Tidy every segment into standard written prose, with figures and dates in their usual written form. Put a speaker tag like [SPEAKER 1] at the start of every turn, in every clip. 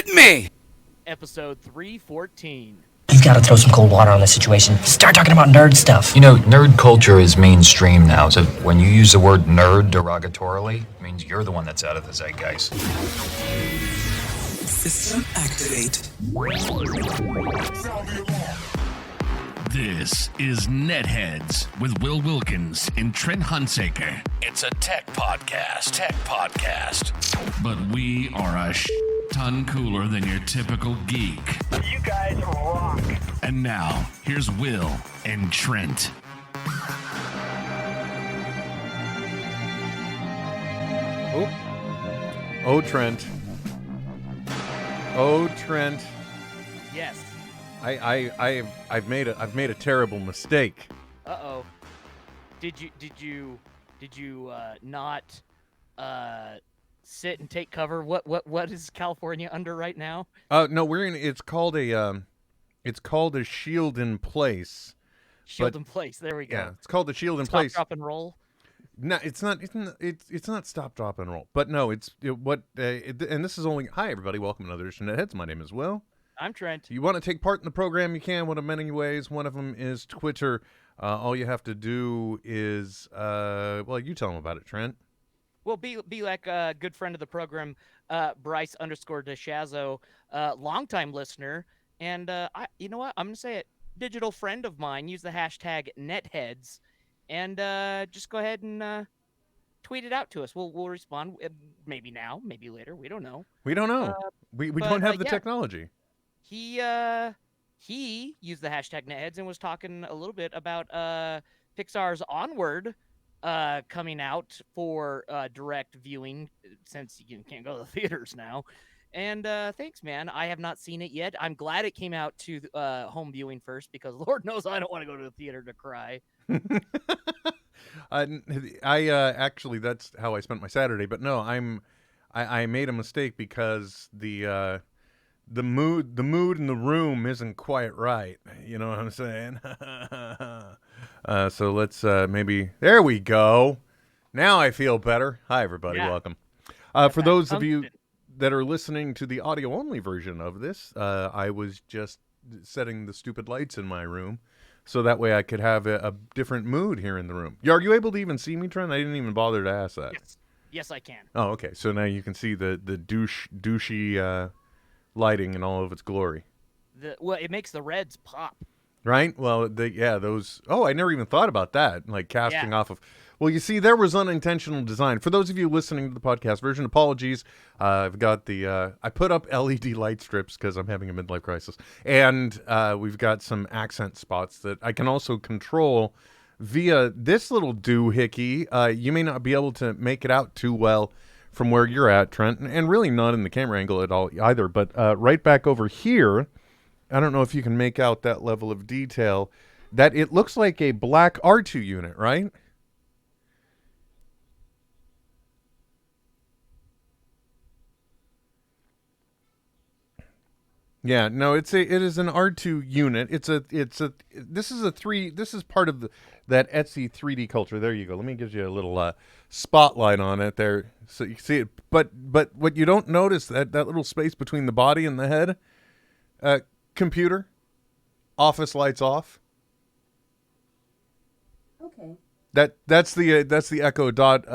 [SPEAKER 1] kidding me?
[SPEAKER 2] Episode 314.
[SPEAKER 3] You've got to throw some cold water on this situation. Start talking about nerd stuff.
[SPEAKER 4] You know, nerd culture is mainstream now, so when you use the word nerd derogatorily, it means you're the one that's out of the zeitgeist.
[SPEAKER 1] System activate.
[SPEAKER 5] This is NetHeads with Will Wilkins and Trent Hunsaker. It's a tech podcast. But we are a ton cooler than your typical geek.
[SPEAKER 6] You guys rock.
[SPEAKER 5] And now, here's Will and Trent.
[SPEAKER 7] Oh, Trent. Oh, Trent.
[SPEAKER 2] Yes.
[SPEAKER 7] I've made a terrible mistake.
[SPEAKER 2] Uh-oh. Did you not sit and take cover? What is California under right now?
[SPEAKER 7] No, it's called a shield in place.
[SPEAKER 2] Shield in place. There we go.
[SPEAKER 7] Yeah, it's called the shield in
[SPEAKER 2] Stop,
[SPEAKER 7] place.
[SPEAKER 2] drop, and roll.
[SPEAKER 7] No, it's not stop, drop, and roll. But no, and this is only. Hi, everybody. Welcome to another edition of NetHeads. My name is Will.
[SPEAKER 2] I'm Trent.
[SPEAKER 7] You want to take part in the program, you can. One of many ways. One of them is Twitter. All you have to do is, you tell them about it, Trent.
[SPEAKER 2] Well, be like a good friend of the program, Bryce_DeShazo, longtime listener, and you know what? I'm gonna say it. Digital friend of mine. Use the hashtag NetHeads, and just go ahead and tweet it out to us. We'll respond. Maybe now, maybe later. We don't know.
[SPEAKER 7] We don't know. We don't have the technology.
[SPEAKER 2] He used the hashtag NetHeads and was talking a little bit about Pixar's Onward coming out for direct viewing since you can't go to the theaters now. And thanks, man. I have not seen it yet. I'm glad it came out to home viewing first because Lord knows I don't want to go to the theater to cry.
[SPEAKER 7] I actually that's how I spent my Saturday. But no, I made a mistake because the mood in the room isn't quite right. You know what I'm saying? So let's maybe there we go. Now I feel better. Hi everybody, welcome. For those of you that are listening to the audio only version of this, I was just setting the stupid lights in my room so that way I could have a different mood here in the room. Are you able to even see me, Trent? I didn't even bother to ask that.
[SPEAKER 2] Yes, I can.
[SPEAKER 7] Oh, okay. So now you can see the douchey lighting in all of its glory.
[SPEAKER 2] It makes the reds pop.
[SPEAKER 7] Right? Well, those. Oh, I never even thought about that. Like casting off of. Well, you see, there was unintentional design. For those of you listening to the podcast version, apologies. I've got I put up LED light strips because I'm having a midlife crisis, and we've got some accent spots that I can also control via this little doohickey. You may not be able to make it out too well from where you're at, Trent, and really not in the camera angle at all either. But right back over here, I don't know if you can make out that level of detail. That it looks like a black R2 unit, right? Yeah, no, it is an R2 unit. This is part of that Etsy 3D culture. There you go. Let me give you a little spotlight on it there so you can see it. But what you don't notice, that little space between the body and the head, computer, office lights off.
[SPEAKER 8] Okay.
[SPEAKER 7] That's the Echo Dot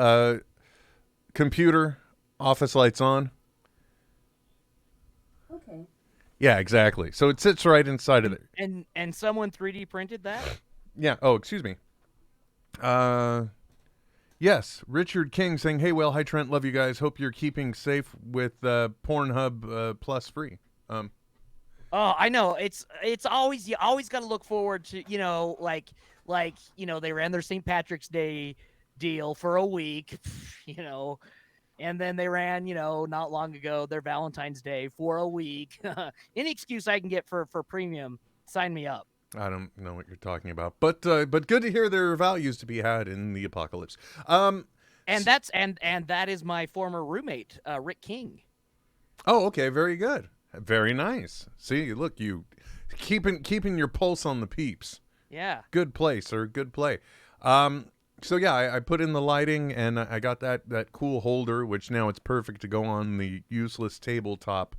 [SPEAKER 7] computer, office lights on.
[SPEAKER 8] Okay.
[SPEAKER 7] Yeah, exactly. So it sits right inside of it.
[SPEAKER 2] And someone 3D printed that?
[SPEAKER 7] Yeah. Oh, excuse me. Yes. Richard King saying, "Hey, well, hi Trent, love you guys. Hope you're keeping safe with Pornhub Plus free."
[SPEAKER 2] Oh, I know. It's always, you always got to look forward to, like they ran their St. Patrick's Day deal for a week, and then they ran, not long ago, their Valentine's Day for a week. Any excuse I can get for premium, sign me up.
[SPEAKER 7] I don't know what you're talking about, but good to hear there are values to be had in the apocalypse. And
[SPEAKER 2] that is my former roommate, Rick King.
[SPEAKER 7] Oh, okay, very good. Very nice. See, look, you keeping your pulse on the peeps.
[SPEAKER 2] Yeah.
[SPEAKER 7] Good play, sir. Good play. So yeah, I put in the lighting, and I got that cool holder, which now it's perfect to go on the useless tabletop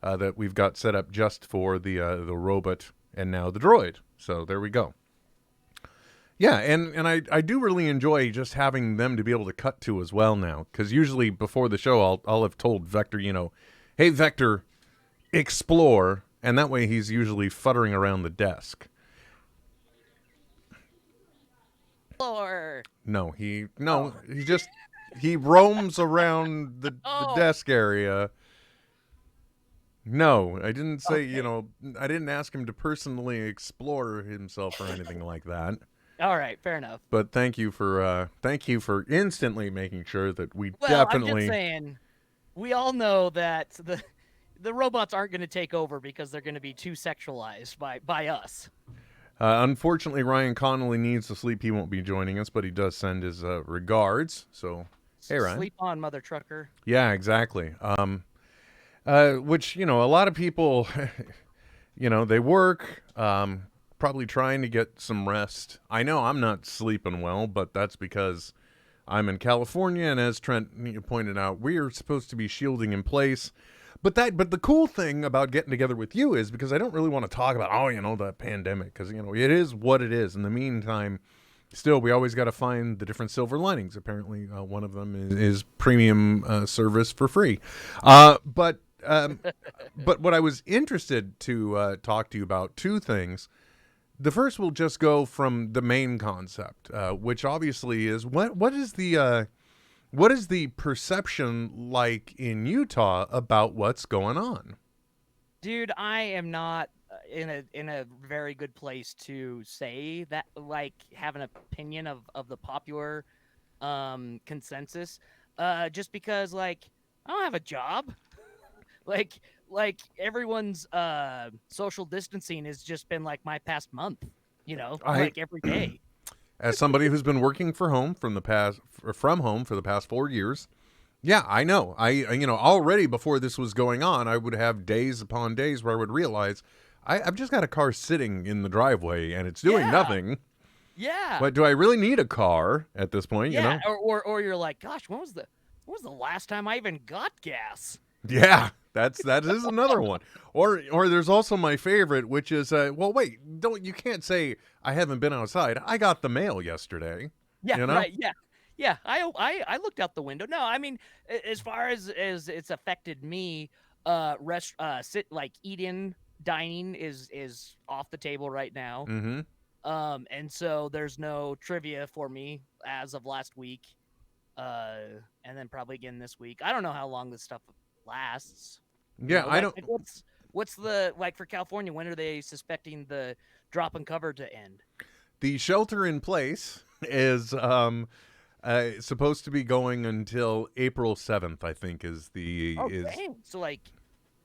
[SPEAKER 7] that we've got set up just for the robot and now the droid. So there we go. Yeah, and I do really enjoy just having them to be able to cut to as well now, because usually before the show I'll have told Vector, hey Vector, explore, and that way he's usually futtering around the desk.
[SPEAKER 2] Or
[SPEAKER 7] He roams around the desk area. No, I didn't say, I didn't ask him to personally explore himself or anything like that.
[SPEAKER 2] All right, fair enough.
[SPEAKER 7] But thank you for instantly making sure that we
[SPEAKER 2] Well,
[SPEAKER 7] definitely.
[SPEAKER 2] I'm just saying, we all know that the robots aren't going to take over because they're going to be too sexualized by us.
[SPEAKER 7] Unfortunately, Ryan Connolly needs to sleep. He won't be joining us, but he does send his regards. So, hey, Ryan.
[SPEAKER 2] Sleep on, mother trucker.
[SPEAKER 7] Yeah, exactly. Which, a lot of people, they work, probably trying to get some rest. I know I'm not sleeping well, but that's because I'm in California, and as Trent pointed out, we are supposed to be shielding in place. But the cool thing about getting together with you is because I don't really want to talk about, the pandemic, because, it is what it is. In the meantime, still, we always got to find the different silver linings. Apparently, one of them is premium service for free. But what I was interested to talk to you about, two things. The first will just go from the main concept, which obviously is what is the perception like in Utah about what's going on?
[SPEAKER 2] Dude, I am not in a very good place to say that, like, have an opinion of the popular consensus, just because, like, I don't have a job. like everyone's social distancing has just been like my past month, like every day.
[SPEAKER 7] As somebody who's been working from home for the past 4 years, yeah, I know. Already before this was going on, I would have days upon days where I would realize I've just got a car sitting in the driveway and it's doing nothing.
[SPEAKER 2] Yeah.
[SPEAKER 7] But do I really need a car at this point?
[SPEAKER 2] Yeah. Or you're like, gosh, when was the last time I even got gas?
[SPEAKER 7] Yeah. That is another one. Or there's also my favorite, which is wait, you can't say I haven't been outside. I got the mail yesterday.
[SPEAKER 2] Yeah, right. Yeah. I looked out the window. No, I mean, as far as it's affected me, eating, dining is off the table right now.
[SPEAKER 7] Mm-hmm.
[SPEAKER 2] And so there's no trivia for me as of last week. And then probably again this week. I don't know how long this stuff lasts.
[SPEAKER 7] Yeah, I don't.
[SPEAKER 2] What's the, like, for California? When are they suspecting the drop and cover to end?
[SPEAKER 7] The shelter in place is supposed to be going until April 7th. I think is the
[SPEAKER 2] Dang. So, like,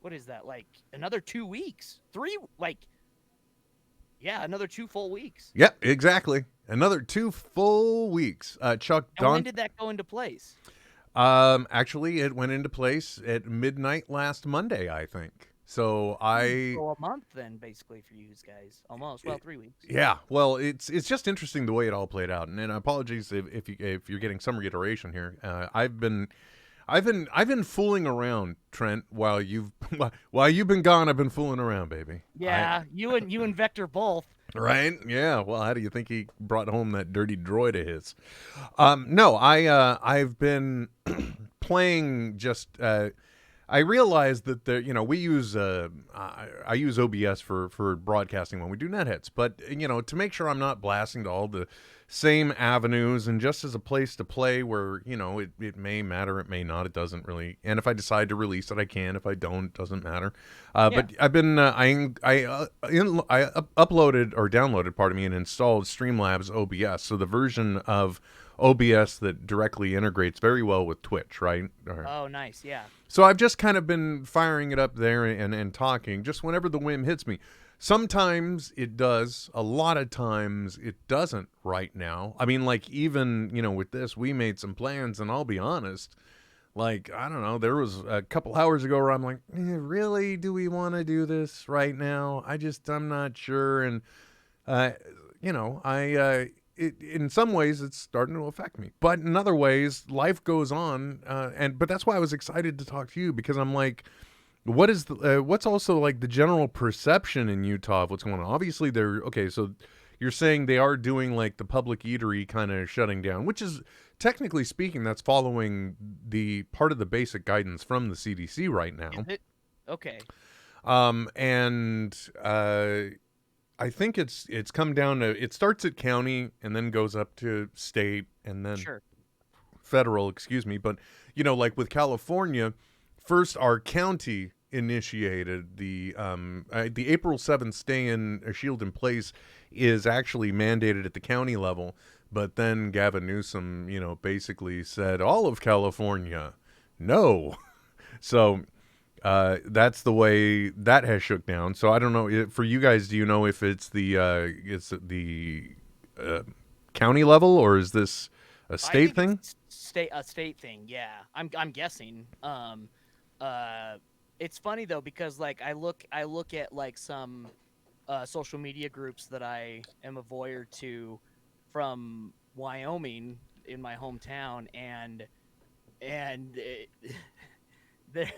[SPEAKER 2] what is that? Like another 2 weeks? Another 2 full weeks.
[SPEAKER 7] Yep, exactly. Another 2 full weeks. Chuck.
[SPEAKER 2] And when did that go into place?
[SPEAKER 7] Actually, it went into place at midnight last Monday, I think. So
[SPEAKER 2] a month then, basically, for you guys, almost. Well, 3 weeks.
[SPEAKER 7] Yeah. Well, it's just interesting the way it all played out, and apologies if you're getting some reiteration here. I've been fooling around, Trent, while you've been gone. I've been fooling around, baby.
[SPEAKER 2] Yeah, you and Vector both.
[SPEAKER 7] Right? Yeah. Well, how do you think he brought home that dirty droid of his? No, I've been playing just. I realized that we use I use OBS for broadcasting when we do NetHeads, but to make sure I'm not blasting to all the same avenues, and just as a place to play where it may matter, it may not, it doesn't really. And if I decide to release it, I can. If I don't, it doesn't matter. But I've been I uploaded or downloaded, and installed Streamlabs OBS, so the version of OBS that directly integrates very well with Twitch, right?
[SPEAKER 2] Oh, nice, yeah.
[SPEAKER 7] So I've just kind of been firing it up there and talking just whenever the whim hits me. Sometimes it does. A lot of times it doesn't right now. I mean, like, even, with this, we made some plans, and I'll be honest, like, I don't know, there was a couple hours ago where I'm like, really? Do we want to do this right now? I'm not sure. And, in some ways it's starting to affect me, but in other ways life goes on. But that's why I was excited to talk to you, because I'm like, what is what's also like the general perception in Utah of what's going on? Obviously, they're okay. So you're saying they are doing like the public eatery kind of shutting down, which is technically speaking, that's following the part of the basic guidance from the CDC right now.
[SPEAKER 2] Is it? Okay.
[SPEAKER 7] And I think it's come down to, it starts at county and then goes up to state and then
[SPEAKER 2] Sure.
[SPEAKER 7] federal, excuse me. But, you know, like with California, first our county initiated the April 7th stay in a shield in place is actually mandated at the county level. But then Gavin Newsom, you know, basically said all of California, no. So that's the way that has shook down. So I don't know for you guys. Do you know if it's the county level or is this a state thing?
[SPEAKER 2] A state thing. Yeah, I'm guessing. It's funny though because like I look at like some social media groups that I am a voyeur to from Wyoming in my hometown, and there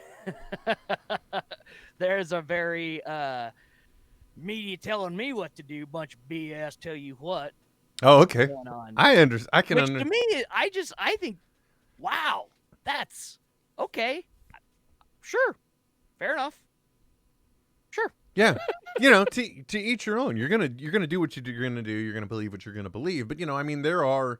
[SPEAKER 2] there's a very media telling me what to do, bunch of BS. Tell you what.
[SPEAKER 7] Oh, okay.
[SPEAKER 2] Going on.
[SPEAKER 7] I understand. I can
[SPEAKER 2] Which
[SPEAKER 7] understand.
[SPEAKER 2] to me, I think, wow, that's okay. Sure, fair enough. Sure.
[SPEAKER 7] Yeah, you know, to each your own. You're gonna do what you're gonna do. You're gonna believe what you're gonna believe. But you know, I mean, there are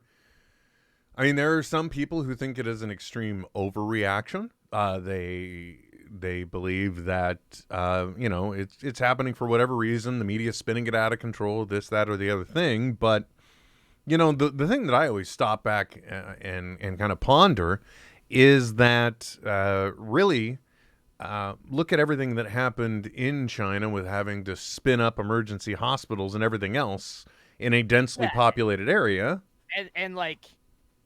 [SPEAKER 7] some people who think it is an extreme overreaction. They believe that you know, it's happening for whatever reason. The media's spinning it out of control. This, that, or the other thing. But you know, the thing that I always stop back and kind of ponder is that really. Look at everything that happened in China with having to spin up emergency hospitals and everything else in a densely populated area.
[SPEAKER 2] And like,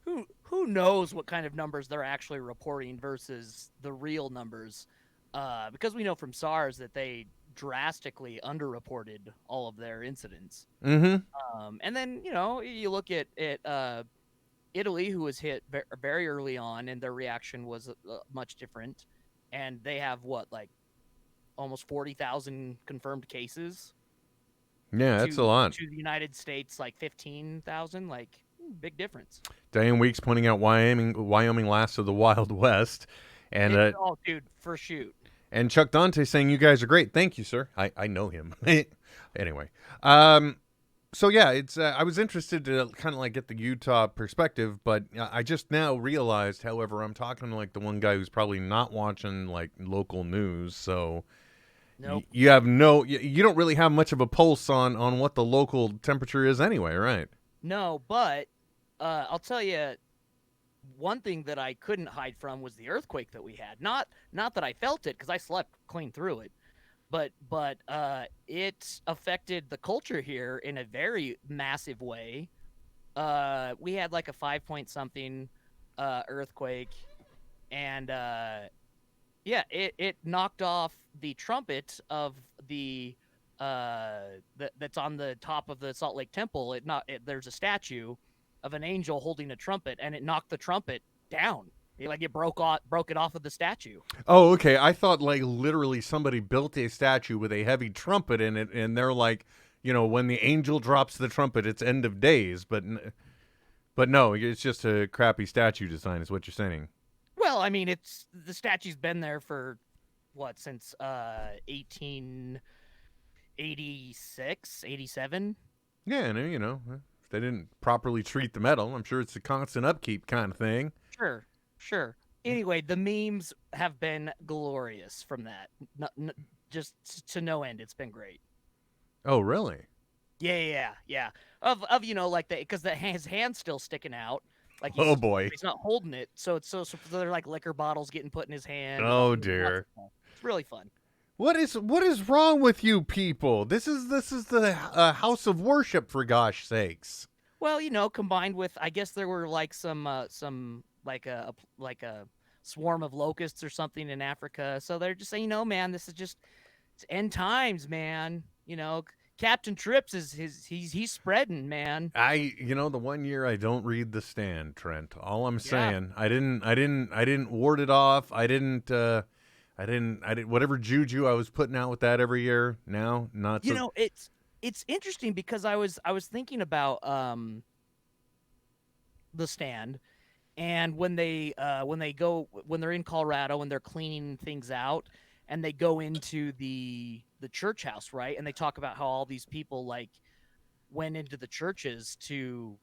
[SPEAKER 2] who knows what kind of numbers they're actually reporting versus the real numbers? Because we know from SARS that they drastically underreported all of their incidents.
[SPEAKER 7] Mm-hmm.
[SPEAKER 2] And then you know you look at Italy, who was hit very early on, and their reaction was much different. And they have what, like almost 40,000 confirmed cases.
[SPEAKER 7] Yeah, that's a lot.
[SPEAKER 2] To the United States, like 15,000. Like big difference.
[SPEAKER 7] Diane Weeks pointing out Wyoming last of the Wild West, and
[SPEAKER 2] oh, dude, for shoot.
[SPEAKER 7] And Chuck Dante saying you guys are great. Thank you, sir. I know him. Anyway, so yeah, it's I was interested to kind of like get the Utah perspective, but I just now realized, however, I'm talking to like the one guy who's probably not watching like local news, so
[SPEAKER 2] nope.
[SPEAKER 7] you don't really have much of a pulse on what the local temperature is anyway, right?
[SPEAKER 2] No, but I'll tell you, one thing that I couldn't hide from was the earthquake that we had. Not that I felt it because I slept clean through it. But it affected the culture here in a very massive way. We had like a 5 point something earthquake, and yeah, it knocked off the trumpet of the that's on the top of the Salt Lake Temple. There's a statue of an angel holding a trumpet, and it knocked the trumpet down. It broke it off of the statue.
[SPEAKER 7] Oh, okay. I thought like literally somebody built a statue with a heavy trumpet in it, and they're like, you know, when the angel drops the trumpet, it's end of days. But no, it's just a crappy statue design, is what you're saying.
[SPEAKER 2] Well, I mean, the statue's been there for what, since 1886, 87.
[SPEAKER 7] Yeah, and you know, if they didn't properly treat the metal, I'm sure it's a constant upkeep kind of thing.
[SPEAKER 2] Sure. Anyway, the memes have been glorious from that. Just to no end. It's been great.
[SPEAKER 7] Oh, really?
[SPEAKER 2] Yeah. Of you know, like because his hand's still sticking out. Like
[SPEAKER 7] oh boy,
[SPEAKER 2] he's not holding it. So it's so they're like liquor bottles getting put in his hand.
[SPEAKER 7] Oh dear.
[SPEAKER 2] It's really fun.
[SPEAKER 7] What is wrong with you people? This is the house of worship, for gosh sakes.
[SPEAKER 2] Well, you know, combined with, I guess there were like some like a swarm of locusts or something in Africa. So they're just saying, you know, man, this is just it's end times, man. You know, Captain Trips he's spreading, man.
[SPEAKER 7] The 1 year I don't read The Stand, Trent. All I'm saying, I didn't ward it off. I didn't I didn't. Whatever juju I was putting out with that every year. Now, not
[SPEAKER 2] You
[SPEAKER 7] so.
[SPEAKER 2] know, it's interesting because I was thinking about the stand, and when they're in Colorado and they're cleaning things out, and they go into the church house, right? And they talk about how all these people like went into the churches to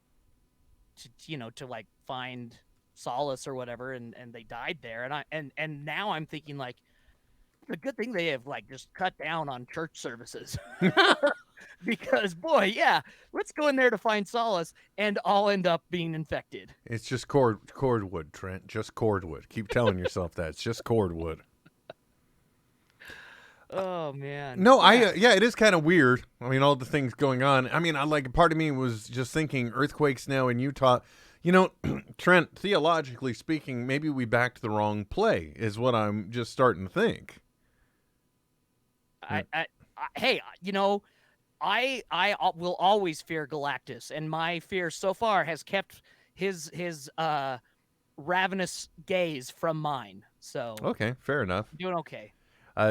[SPEAKER 2] like find solace or whatever, and they died there. And now I'm thinking like a good thing they have like just cut down on church services. Because boy, yeah, let's go in there to find solace and all end up being infected.
[SPEAKER 7] It's just cordwood, Trent. Just cordwood. Keep telling yourself that. It's just cordwood.
[SPEAKER 2] Oh man.
[SPEAKER 7] No,
[SPEAKER 2] Yeah.
[SPEAKER 7] yeah, it is kind of weird. I mean, all the things going on. I mean, I like part of me was just thinking earthquakes now in Utah. You know, Trent, theologically speaking, maybe we backed the wrong play, is what I'm just starting to think.
[SPEAKER 2] Hey, I will always fear Galactus, and my fear so far has kept his ravenous gaze from mine. So
[SPEAKER 7] Okay, fair enough.
[SPEAKER 2] doing okay.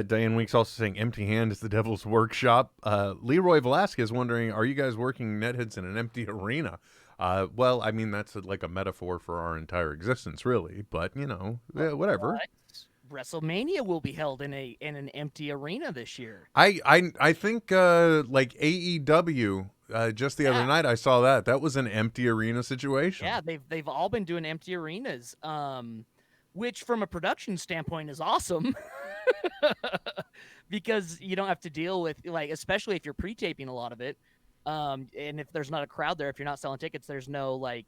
[SPEAKER 7] Diane Weeks also saying empty hand is the devil's workshop. Leroy Velasquez wondering, are you guys working NetHeads in an empty arena? Well, I mean, that's like a metaphor for our entire existence, really. But, whatever.
[SPEAKER 2] But WrestleMania will be held in an empty arena this year.
[SPEAKER 7] I think like AEW, just the other night I saw that. That was an empty arena situation.
[SPEAKER 2] Yeah, they've all been doing empty arenas, which from a production standpoint is awesome. Because you don't have to deal with, like, especially if you're pre-taping a lot of it, and if there's not a crowd there, if you're not selling tickets, there's no like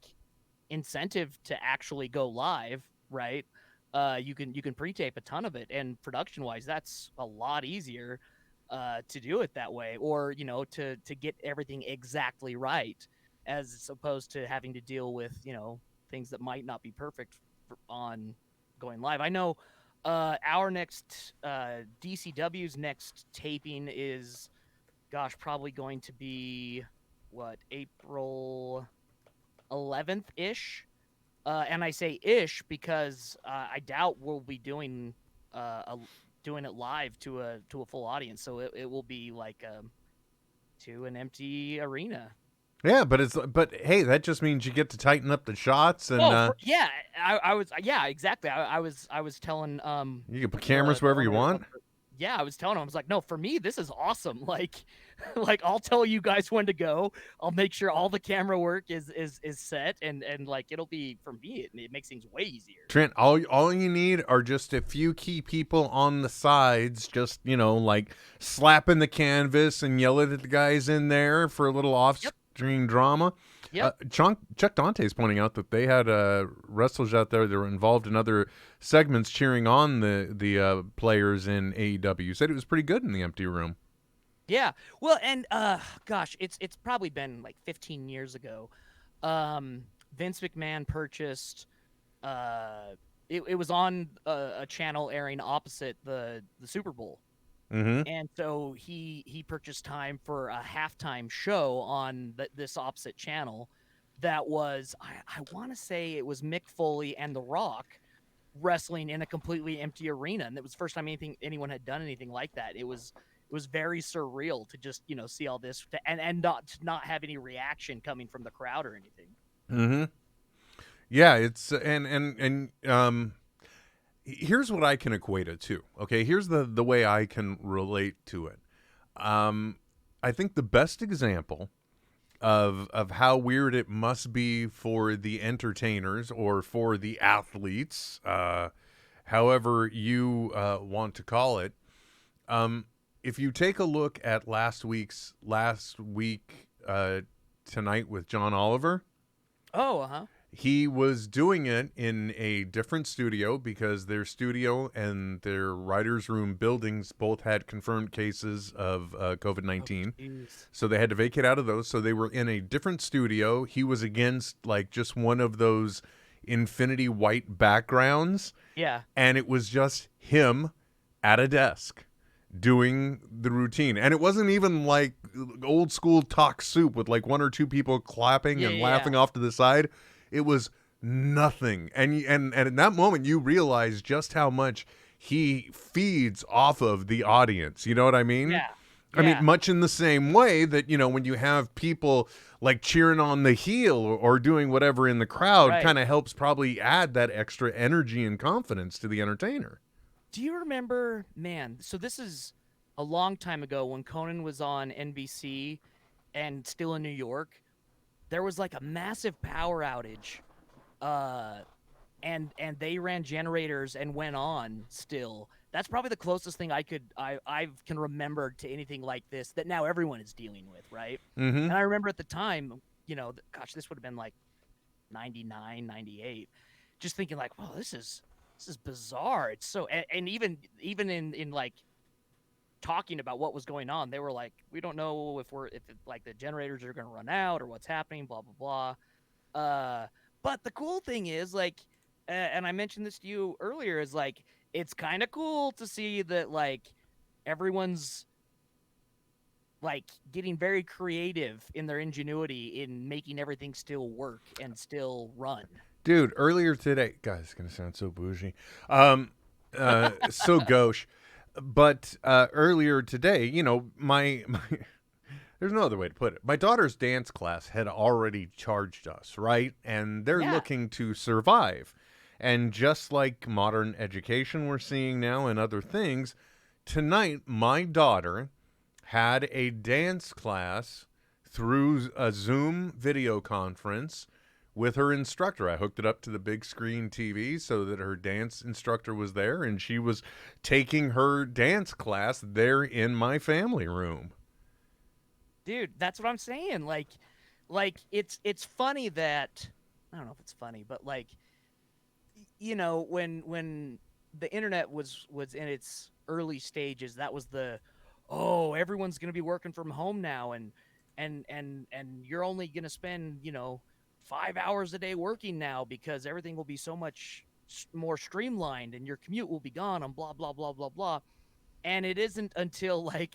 [SPEAKER 2] incentive to actually go live, right? You can pre-tape a ton of it, and production-wise, that's a lot easier to do it that way, or to get everything exactly right, as opposed to having to deal with things that might not be perfect on going live. I know our next DCW's next taping is, gosh, probably going to be April 11th ish. And I say ish because I doubt we'll be doing it live to a full audience. So it will be like to an empty arena.
[SPEAKER 7] Yeah, but hey, that just means you get to tighten up the shots and
[SPEAKER 2] yeah, I was exactly. I was telling
[SPEAKER 7] you can put cameras wherever you want.
[SPEAKER 2] Yeah, I was telling him, I was like, no, for me this is awesome. Like I'll tell you guys when to go. I'll make sure all the camera work is set, and like it'll be, for me it makes things way easier.
[SPEAKER 7] Trent, all you need are just a few key people on the sides, just like slapping the canvas and yelling at the guys in there for a little off-screen drama.
[SPEAKER 2] Yep.
[SPEAKER 7] Chuck Dante's pointing out that they had wrestlers out there that were involved in other segments cheering on the players in AEW. You said it was pretty good in the empty room.
[SPEAKER 2] Yeah. Well, and gosh, it's probably been like 15 years ago. Vince McMahon purchased it was on a channel airing opposite the Super Bowl.
[SPEAKER 7] Mm-hmm.
[SPEAKER 2] And so he purchased time for a halftime show on this opposite channel that was, I want to say it was Mick Foley and The Rock wrestling in a completely empty arena, and it was the first time anyone had done anything like that. It was very surreal to just see all this and not have any reaction coming from the crowd or anything.
[SPEAKER 7] Mm-hmm. Yeah, it's and here's what I can equate it to. Okay, here's the way I can relate to it. I think the best example of how weird it must be for the entertainers or for the athletes, however you want to call it. If you take a look at last week tonight with John Oliver.
[SPEAKER 2] Oh, uh-huh.
[SPEAKER 7] He was doing it in a different studio because their studio and their writer's room buildings both had confirmed cases of COVID-19.
[SPEAKER 2] Oh,
[SPEAKER 7] so they had to vacate out of those. So they were in a different studio. He was against like just one of those infinity white backgrounds.
[SPEAKER 2] Yeah.
[SPEAKER 7] And it was just him at a desk doing the routine. And it wasn't even like old school talk soup with like one or two people clapping and laughing off to the side. It was nothing. And in that moment, you realize just how much he feeds off of the audience. You know what I mean?
[SPEAKER 2] Yeah.
[SPEAKER 7] I mean,
[SPEAKER 2] Yeah.
[SPEAKER 7] much in the same way that, when you have people like cheering on the heel or doing whatever in the crowd,
[SPEAKER 2] Right.
[SPEAKER 7] kind of helps probably add that extra energy and confidence to the entertainer.
[SPEAKER 2] Do you remember, man? So this is a long time ago when Conan was on NBC and still in New York. There was like a massive power outage, uh, and they ran generators and went on still. That's probably the closest thing I can remember to anything like this that now everyone is dealing with, right?
[SPEAKER 7] Mm-hmm.
[SPEAKER 2] And I remember at the time, gosh, this would have been like 99, 98, just thinking like, "Well, this is bizarre." It's so and even in like talking about what was going on, they were like, "We don't know like the generators are going to run out or what's happening, blah blah blah." But the cool thing is like, and I mentioned this to you earlier, is like it's kind of cool to see that like everyone's like getting very creative in their ingenuity in making everything still work and still run.
[SPEAKER 7] Dude, earlier today, God, it's gonna sound so bougie, so gauche. But earlier today, my there's no other way to put it. My daughter's dance class had already charged us, right? And they're
[SPEAKER 2] Yeah.
[SPEAKER 7] looking to survive. And just like modern education we're seeing now and other things, tonight my daughter had a dance class through a Zoom video conference with her instructor. I hooked it up to the big screen TV so that her dance instructor was there, and she was taking her dance class there in my family room.
[SPEAKER 2] Dude, that's what I'm saying. Like it's funny that I don't know if it's funny, but like when the internet was in its early stages, that was the oh, everyone's going to be working from home now and you're only going to spend, 5 hours a day working now because everything will be so much more streamlined and your commute will be gone and blah blah blah blah blah. And it isn't until like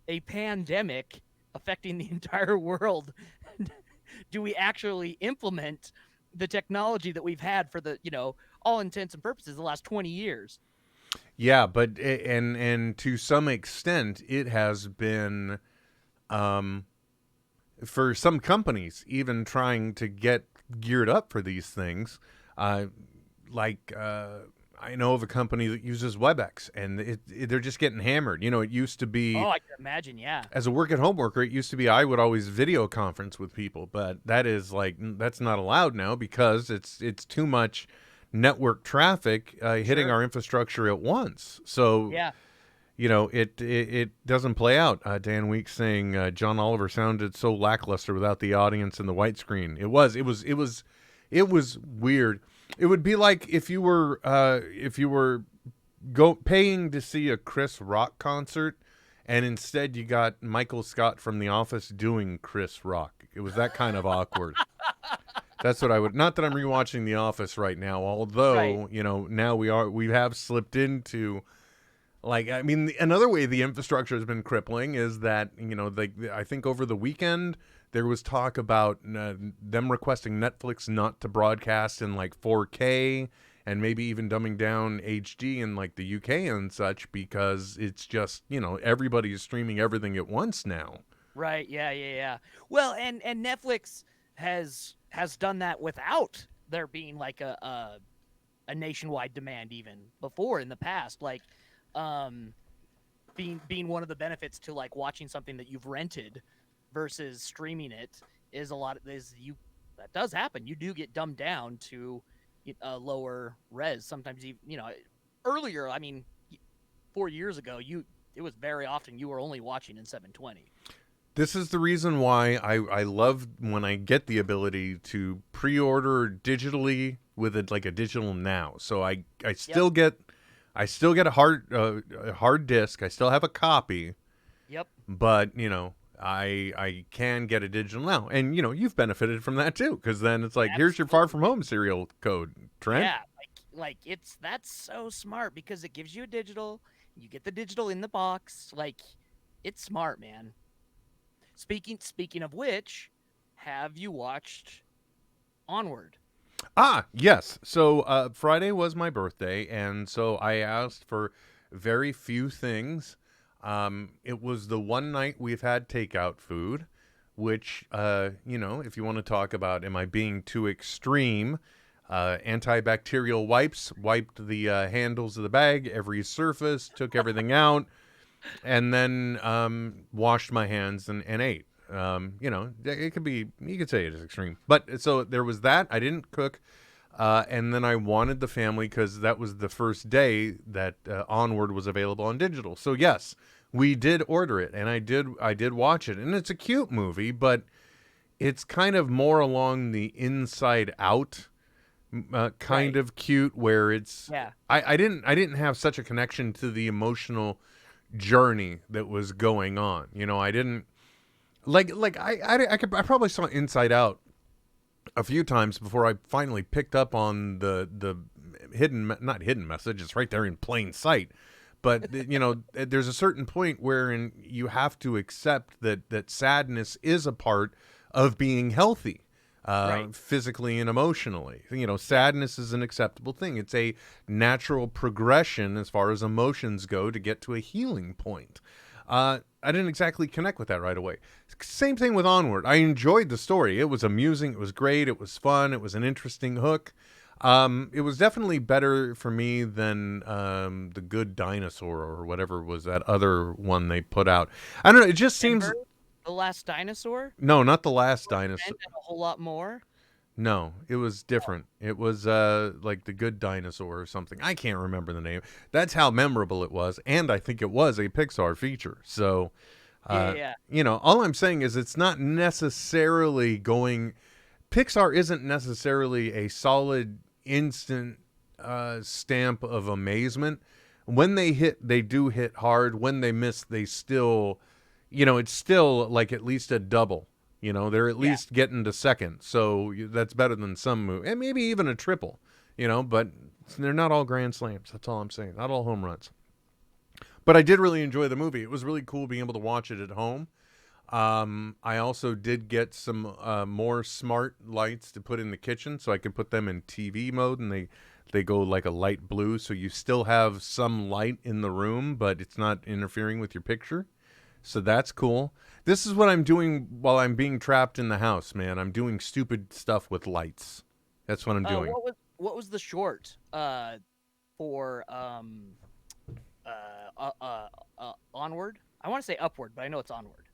[SPEAKER 2] a pandemic affecting the entire world do we actually implement the technology that we've had for the all intents and purposes the last 20 years.
[SPEAKER 7] Yeah, but and to some extent, it has been um, for some companies even trying to get geared up for these things. Uh, like I know of a company that uses WebEx, and they're just getting hammered. It used to be,
[SPEAKER 2] Oh, I can imagine. Yeah.
[SPEAKER 7] as a work at home worker, it used to be I would always video conference with people, but that's not allowed now because it's too much network traffic hitting
[SPEAKER 2] Sure.
[SPEAKER 7] our infrastructure at once. So
[SPEAKER 2] Yeah.
[SPEAKER 7] it doesn't play out. Dan Weeks saying John Oliver sounded so lackluster without the audience and the white screen. It was weird. It would be like if you were paying to see a Chris Rock concert, and instead you got Michael Scott from The Office doing Chris Rock. It was that kind of awkward. That's what I would. Not that I'm rewatching The Office right now, although
[SPEAKER 2] Right.
[SPEAKER 7] now we have slipped into. Like, I mean, another way the infrastructure has been crippling is that, I think over the weekend there was talk about them requesting Netflix not to broadcast in like 4K and maybe even dumbing down HD in like the UK and such because it's just, everybody is streaming everything at once now.
[SPEAKER 2] Right. Yeah. Yeah. Yeah. Well, and Netflix has done that without there being like a nationwide demand even before in the past. Like, um, being one of the benefits to like watching something that you've rented versus streaming it is a lot of is you that does happen. You do get dumbed down to a lower res. Sometimes earlier. I mean, 4 years ago, it was very often you were only watching in 720.
[SPEAKER 7] This is the reason why I love when I get the ability to pre-order digitally with like a digital now. So I still
[SPEAKER 2] Yep.
[SPEAKER 7] get a hard disk. I still have a copy,
[SPEAKER 2] Yep.
[SPEAKER 7] but I can get a digital now, and you've benefited from that too, because then it's like here's your Far
[SPEAKER 2] Absolutely.
[SPEAKER 7] From Home serial code, Trent.
[SPEAKER 2] Yeah, like that's so smart because it gives you a digital, you get the digital in the box. Like it's smart, man. Speaking of which, have you watched Onward?
[SPEAKER 7] Yes. So Friday was my birthday, and so I asked for very few things. It was the one night we've had takeout food, which, if you want to talk about, am I being too extreme? Antibacterial wipes, wiped the handles of the bag, every surface, took everything out, and then washed my hands and ate. It could be, you could say it is extreme. But so there was that. I didn't cook. And then I wanted the family because that was the first day that Onward was available on digital. So yes, we did order it, and I did watch it, and it's a cute movie, but it's kind of more along the Inside Out kind
[SPEAKER 2] Right.
[SPEAKER 7] of cute, where it's
[SPEAKER 2] Yeah.
[SPEAKER 7] I didn't have such a connection to the emotional journey that was going on. I didn't I probably saw Inside Out a few times before I finally picked up on the not hidden message. It's right there in plain sight. But there's a certain point wherein you have to accept that sadness is a part of being healthy,
[SPEAKER 2] Right.
[SPEAKER 7] physically and emotionally. Sadness is an acceptable thing. It's a natural progression as far as emotions go to get to a healing point. I didn't exactly connect with that right away. Same thing with Onward. I enjoyed the story. It was amusing. It was great. It was fun. It was an interesting hook. It was definitely better for me than The Good Dinosaur or whatever was that other one they put out. I don't know. It just
[SPEAKER 2] Big
[SPEAKER 7] seems
[SPEAKER 2] Bird, The Last Dinosaur,
[SPEAKER 7] no, not The Last
[SPEAKER 2] and
[SPEAKER 7] Dinosaur.
[SPEAKER 2] a whole lot more.
[SPEAKER 7] No, it was different. It was like The Good Dinosaur or something. I can't remember the name. That's how memorable it was, and I think it was a Pixar feature. So,
[SPEAKER 2] Yeah, yeah.
[SPEAKER 7] all I'm saying is it's not necessarily going. Pixar isn't necessarily a solid instant stamp of amazement. When they hit, they do hit hard. When they miss, they still, it's still like at least a double. They're at
[SPEAKER 2] Yeah.
[SPEAKER 7] least getting to second. So that's better than some move, and maybe even a triple. But they're not all grand slams. That's all I'm saying. Not all home runs. But I did really enjoy the movie. It was really cool being able to watch it at home. I also did get some more smart lights to put in the kitchen, so I could put them in TV mode, and they go like a light blue, so you still have some light in the room, but it's not interfering with your picture. So that's cool. This is what I'm doing while I'm being trapped in the house, man. I'm doing stupid stuff with lights. That's what I'm doing.
[SPEAKER 2] What was the short for Onward? I want to say Upward, but I know it's Onward.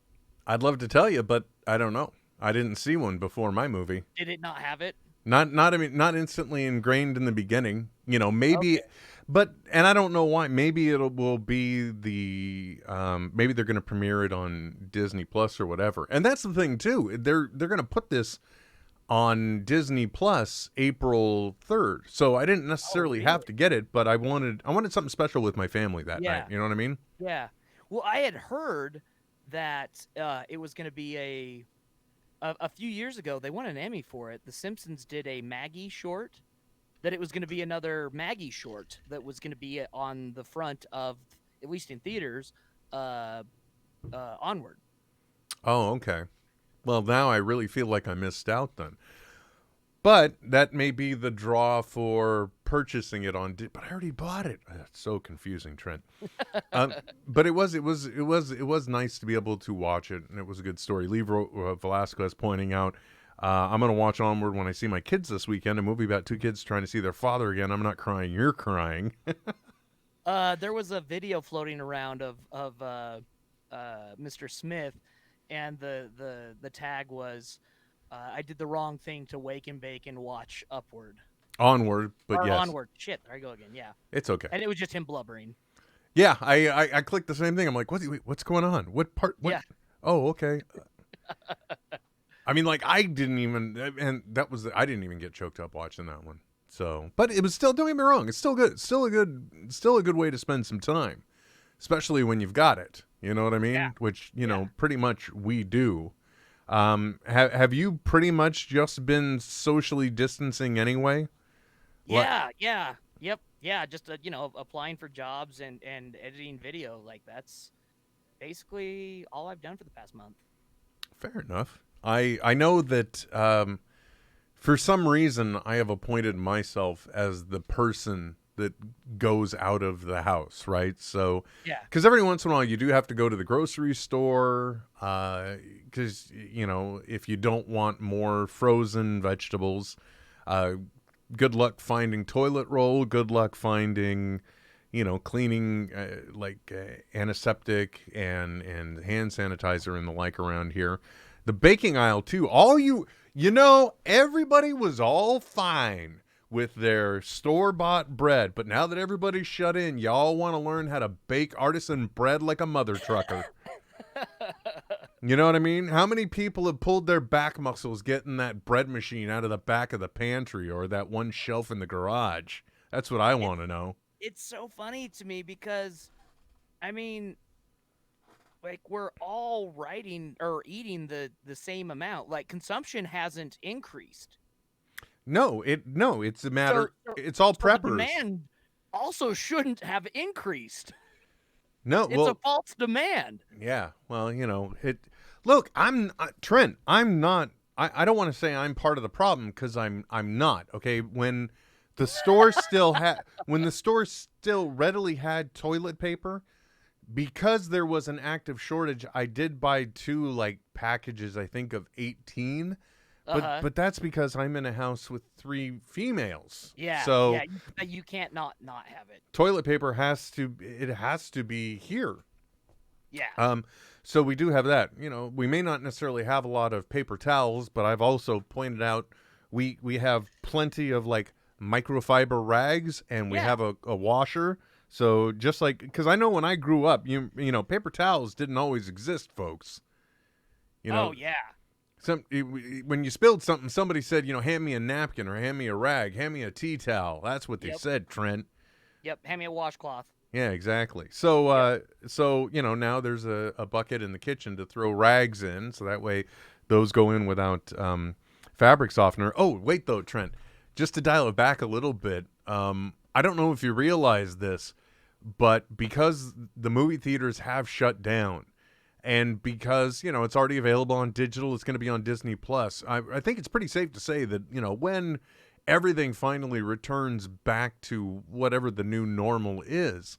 [SPEAKER 7] I'd love to tell you, but I don't know. I didn't see one before my movie.
[SPEAKER 2] Did it not have it?
[SPEAKER 7] Not instantly ingrained in the beginning. Maybe,
[SPEAKER 2] Okay.
[SPEAKER 7] and I don't know why. Maybe it will be maybe they're going to premiere it on Disney Plus or whatever. And that's the thing too. They're going to put this on Disney Plus April 3rd. So I didn't necessarily have
[SPEAKER 2] Really?
[SPEAKER 7] to get it, but I wanted something special with my family that night.
[SPEAKER 2] Yeah.
[SPEAKER 7] You know what I mean?
[SPEAKER 2] Yeah. Well, I had heard that it was going to be a few years ago. They won an Emmy for it. The Simpsons did a Maggie short. That it was going to be another Maggie short that was going to be on the front of, at least in theaters, Onward.
[SPEAKER 7] Oh, okay. Well, now I really feel like I missed out then. But that may be the draw for purchasing it on. But I already bought it. That's so confusing, Trent. But it was nice to be able to watch it, and it was a good story. Lee Velasquez pointing out, I'm gonna watch Onward when I see my kids this weekend. A movie about two kids trying to see their father again. I'm not crying. You're crying.
[SPEAKER 2] There was a video floating around of Mr. Smith, and the tag was, "I did the wrong thing to wake and bake and watch Upward
[SPEAKER 7] Onward, but
[SPEAKER 2] or
[SPEAKER 7] yes,
[SPEAKER 2] Onward." Shit, there I go again. Yeah,
[SPEAKER 7] it's okay.
[SPEAKER 2] and it was just him blubbering.
[SPEAKER 7] Yeah, I clicked the same thing. I'm like, what's going on? What part? What?
[SPEAKER 2] Yeah.
[SPEAKER 7] Oh, okay. I mean, like I didn't even, and I didn't even get choked up watching that one. So, but it was still. Don't get me wrong. It's still good. It's still a good way to spend some time, especially when you've got it. You know what I mean?
[SPEAKER 2] Yeah.
[SPEAKER 7] Which pretty much we do. Have you pretty much just been socially distancing anyway?
[SPEAKER 2] Yeah. Just applying for jobs and editing video. Like that's basically all I've done for the past month.
[SPEAKER 7] Fair enough. I know that For some reason, I have appointed myself as the person that goes out of the house, right? So,
[SPEAKER 2] Yeah.
[SPEAKER 7] because every once in a while you do have to go to the grocery store, because, if you don't want more frozen vegetables, good luck finding toilet roll, good luck finding, cleaning, antiseptic and hand sanitizer and the like around here. The baking aisle, too. Everybody was all fine with their store-bought bread, but now that everybody's shut in, y'all want to learn how to bake artisan bread like a mother trucker. You know what I mean? How many people have pulled their back muscles getting that bread machine out of the back of the pantry or that one shelf in the garage? That's what I want to know.
[SPEAKER 2] It's so funny to me because, I mean, like, we're all writing or eating the same amount. Like, consumption hasn't increased.
[SPEAKER 7] No, it's a matter. It's all
[SPEAKER 2] The
[SPEAKER 7] preppers.
[SPEAKER 2] demand also shouldn't have increased.
[SPEAKER 7] No,
[SPEAKER 2] It's a false demand.
[SPEAKER 7] Yeah, well, Look, Trent. I'm not. I don't want to say I'm part of the problem because I'm not. Okay, when the store still readily had toilet paper, because there was an active shortage, I did buy 2 packages, I think, of 18. But that's because I'm in a house with 3 females.
[SPEAKER 2] Yeah.
[SPEAKER 7] So
[SPEAKER 2] yeah, you can't not have it.
[SPEAKER 7] toilet paper has to be here.
[SPEAKER 2] Yeah.
[SPEAKER 7] So we do have that. We may not necessarily have a lot of paper towels, but I've also pointed out we have plenty of microfiber rags, and we have a washer. So just because I know when I grew up, paper towels didn't always exist, folks.
[SPEAKER 2] Oh yeah.
[SPEAKER 7] When you spilled something, somebody said, hand me a napkin or hand me a rag, hand me a tea towel. That's what they said, Trent.
[SPEAKER 2] Yep, hand me a washcloth.
[SPEAKER 7] Yeah, exactly. So, now there's a bucket in the kitchen to throw rags in, so that way those go in without fabric softener. Oh, wait, though, Trent, just to dial it back a little bit, I don't know if you realize this, but because the movie theaters have shut down, and because, it's already available on digital, it's going to be on Disney Plus. I think it's pretty safe to say that, when everything finally returns back to whatever the new normal is,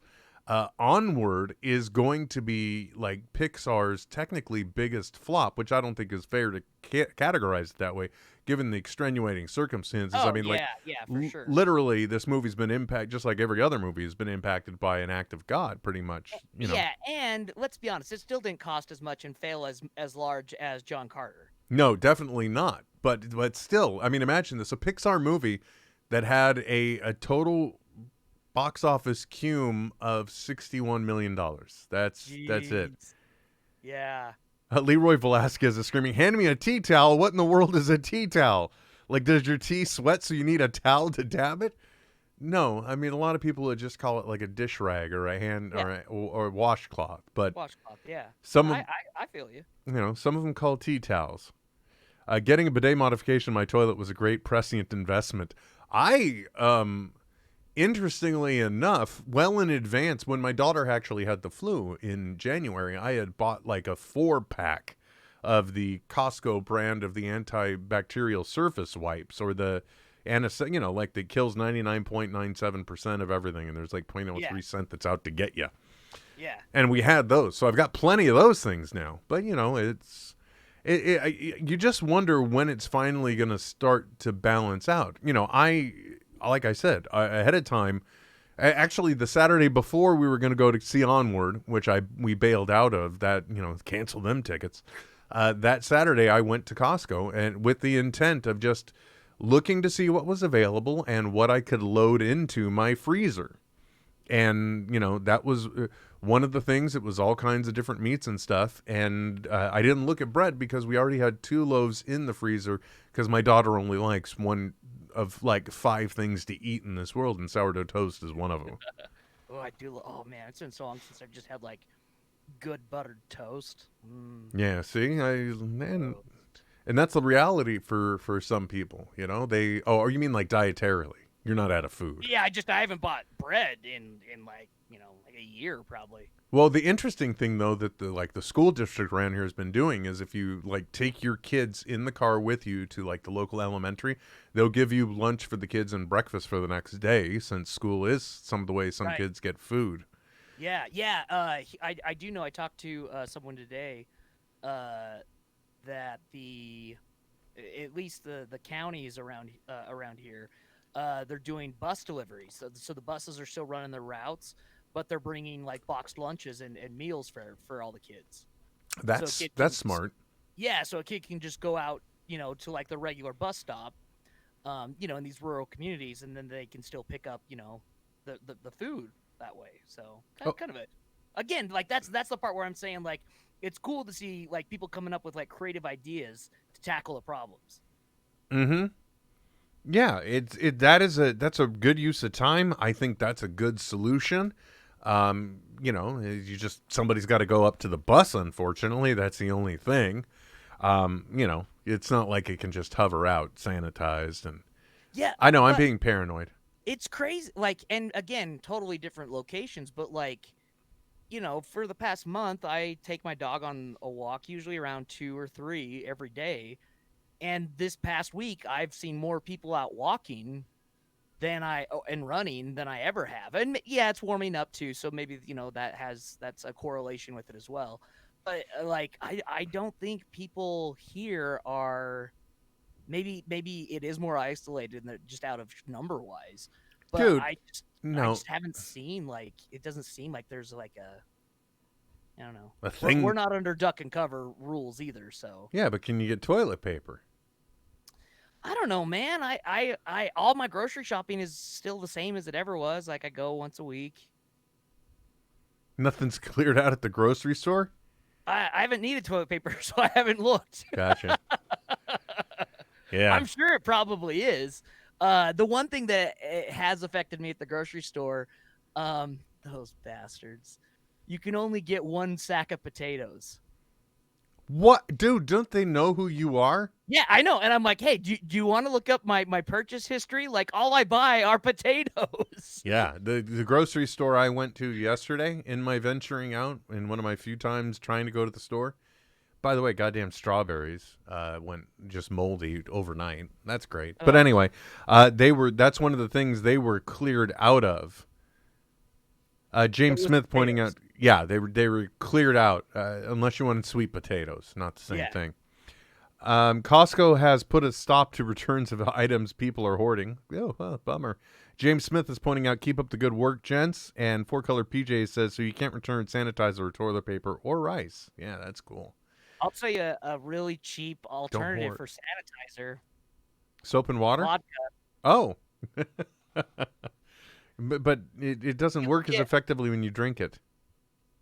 [SPEAKER 7] Onward is going to be Pixar's technically biggest flop, which I don't think is fair to categorize it that way, given the extenuating circumstances.
[SPEAKER 2] Oh,
[SPEAKER 7] I mean,
[SPEAKER 2] for sure.
[SPEAKER 7] Literally, this movie's been impacted, just like every other movie has been impacted by an act of God, pretty much.
[SPEAKER 2] Yeah, and let's be honest, it still didn't cost as much and fail as large as John Carter.
[SPEAKER 7] No, definitely not. But still, I mean, imagine this: a Pixar movie that had a total box office cume of $61 million. That's it.
[SPEAKER 2] Yeah.
[SPEAKER 7] Leroy Velasquez is screaming, "Hand me a tea towel! What in the world is a tea towel? Does your tea sweat so you need a towel to dab it?" No, I mean, a lot of people would just call it a dish rag or a hand or a washcloth. But
[SPEAKER 2] Washcloth, yeah. I feel you.
[SPEAKER 7] Some of them call tea towels. Getting a bidet modification in my toilet was a great prescient investment. Interestingly enough, well in advance, when my daughter actually had the flu in January, I had bought a 4-pack of the Costco brand of the antibacterial surface wipes, or the that kills 99.97% of everything, and there's 0.03 cent that's out to get you.
[SPEAKER 2] Yeah.
[SPEAKER 7] And we had those, so I've got plenty of those things now. But you just wonder when it's finally going to start to balance out. Like I said, ahead of time, actually the Saturday before we were going to go to see Onward, which we bailed out of, cancel them tickets. That Saturday I went to Costco, and with the intent of just looking to see what was available and what I could load into my freezer. And, that was one of the things. It was all kinds of different meats and stuff. And I didn't look at bread because we already had 2 loaves in the freezer, because my daughter only likes one of 5 things to eat in this world, and sourdough toast is one of them.
[SPEAKER 2] Oh, I do. Oh, man, it's been so long since I've just had good buttered toast.
[SPEAKER 7] Yeah, see, and that's the reality for some people. Or you mean dietarily? You're not out of food.
[SPEAKER 2] Yeah, I haven't bought bread in like a year probably.
[SPEAKER 7] Well, the interesting thing though that the school district around here has been doing is if you like take your kids in the car with you to like the local elementary, they'll give you lunch for the kids and breakfast for the next day since school is some of the way some
[SPEAKER 2] Right.
[SPEAKER 7] kids get food.
[SPEAKER 2] Yeah. I do know. I talked to someone today that at least the counties around here, they're doing bus deliveries. So the buses are still running their routes, but they're bringing like boxed lunches and meals for all the kids. So a kid can
[SPEAKER 7] That's smart.
[SPEAKER 2] Yeah, so a kid can just go out, to like the regular bus stop, in these rural communities, and then they can still pick up, the food that way. So kind of it. Again, like that's the part where I'm saying like it's cool to see like people coming up with like creative ideas to tackle the problems.
[SPEAKER 7] Mm-hmm. Yeah, that's a good use of time. I think that's a good solution. Somebody's got to go up to the bus. Unfortunately, that's the only thing. It's not like it can just hover out sanitized. And
[SPEAKER 2] Yeah,
[SPEAKER 7] I know I'm being paranoid.
[SPEAKER 2] It's crazy. Like, and again, totally different locations, but like, for the past month, I take my dog on a walk, usually around 2 or 3 every day. And this past week, I've seen more people out walking and running than I ever have. And yeah, it's warming up too, so maybe that's a correlation with it as well. But like, I don't think people here are. Maybe it is more isolated than just out of number wise. But
[SPEAKER 7] Dude,
[SPEAKER 2] I
[SPEAKER 7] no,
[SPEAKER 2] just haven't seen like it doesn't seem like there's like I don't know.
[SPEAKER 7] a thing.
[SPEAKER 2] We're not under duck and cover rules either, so.
[SPEAKER 7] Yeah, but can you get toilet paper?
[SPEAKER 2] I don't know, man. I all my grocery shopping is still the same as it ever was. Like I go once a week.
[SPEAKER 7] Nothing's cleared out at the grocery store?
[SPEAKER 2] I haven't needed toilet paper, so I haven't looked.
[SPEAKER 7] Gotcha. Yeah.
[SPEAKER 2] I'm sure it probably is. The one thing that has affected me at the grocery store, those bastards. You can only get 1 sack of potatoes.
[SPEAKER 7] What? Dude, don't they know who you are?
[SPEAKER 2] Yeah, I know. And I'm like, hey, do you want to look up my purchase history? Like, all I buy are potatoes.
[SPEAKER 7] Yeah, the grocery store I went to yesterday in my venturing out, in one of my few times trying to go to the store. By the way, goddamn strawberries went just moldy overnight. That's great. But anyway, that's one of the things they were cleared out of. James Smith pointing out, yeah, they were cleared out unless you wanted sweet potatoes, not the same thing. Costco has put a stop to returns of items people are hoarding. Oh, bummer. James Smith is pointing out, keep up the good work, gents. And Four Color PJ says, so you can't return sanitizer or toilet paper or rice. Yeah, that's cool.
[SPEAKER 2] I'll tell you a really cheap alternative for sanitizer.
[SPEAKER 7] Soap and water?
[SPEAKER 2] Vodka.
[SPEAKER 7] Oh. But it doesn't work as effectively when you drink it.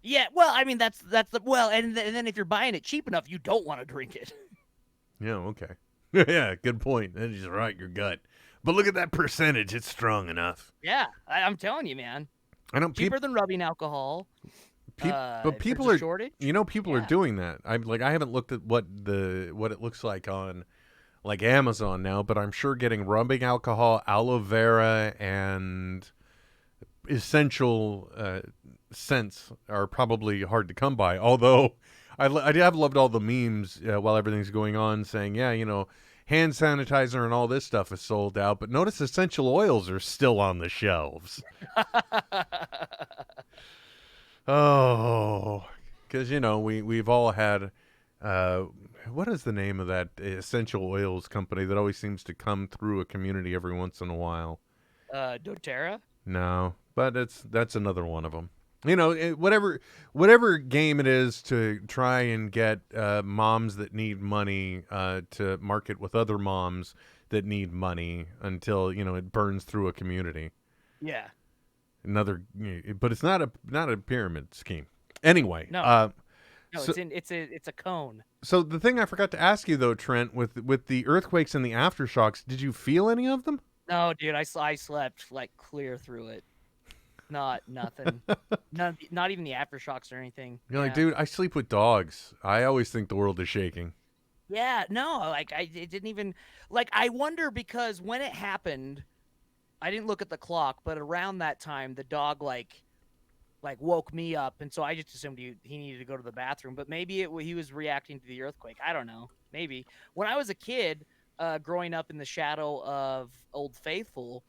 [SPEAKER 2] Yeah, well, I mean, that's and then if you're buying it cheap enough, you don't want to drink it.
[SPEAKER 7] Yeah, okay. Yeah, good point. That is right, your gut. But look at that percentage. It's strong enough.
[SPEAKER 2] Yeah, I'm telling you, man.
[SPEAKER 7] I don't
[SPEAKER 2] cheaper than rubbing alcohol.
[SPEAKER 7] But people are
[SPEAKER 2] shortage.
[SPEAKER 7] People are doing that. I haven't looked at what it looks like on like Amazon now, but I'm sure getting rubbing alcohol, aloe vera, and essential scents are probably hard to come by. Although I have loved all the memes while everything's going on saying, yeah, hand sanitizer and all this stuff is sold out, but notice essential oils are still on the shelves. Oh, because we've all had what is the name of that essential oils company that always seems to come through a community every once in a while?
[SPEAKER 2] doTERRA?
[SPEAKER 7] No, but that's another one of them. Whatever game it is to try and get moms that need money to market with other moms that need money until it burns through a community.
[SPEAKER 2] Yeah.
[SPEAKER 7] But it's not a pyramid scheme. Anyway,
[SPEAKER 2] no, it's a cone.
[SPEAKER 7] So the thing I forgot to ask you though, Trent, with the earthquakes and the aftershocks, did you feel any of them?
[SPEAKER 2] No, dude, I slept like clear through it. Nothing. Not even the aftershocks or anything.
[SPEAKER 7] You're like, dude, I sleep with dogs. I always think the world is shaking.
[SPEAKER 2] Yeah, no, like it didn't even like I wonder because when it happened, I didn't look at the clock, but around that time the dog like like woke me up, and so I just assumed he needed to go to the bathroom. But maybe he was reacting to the earthquake. I don't know. Maybe when I was a kid, growing up in the shadow of Old Faithful,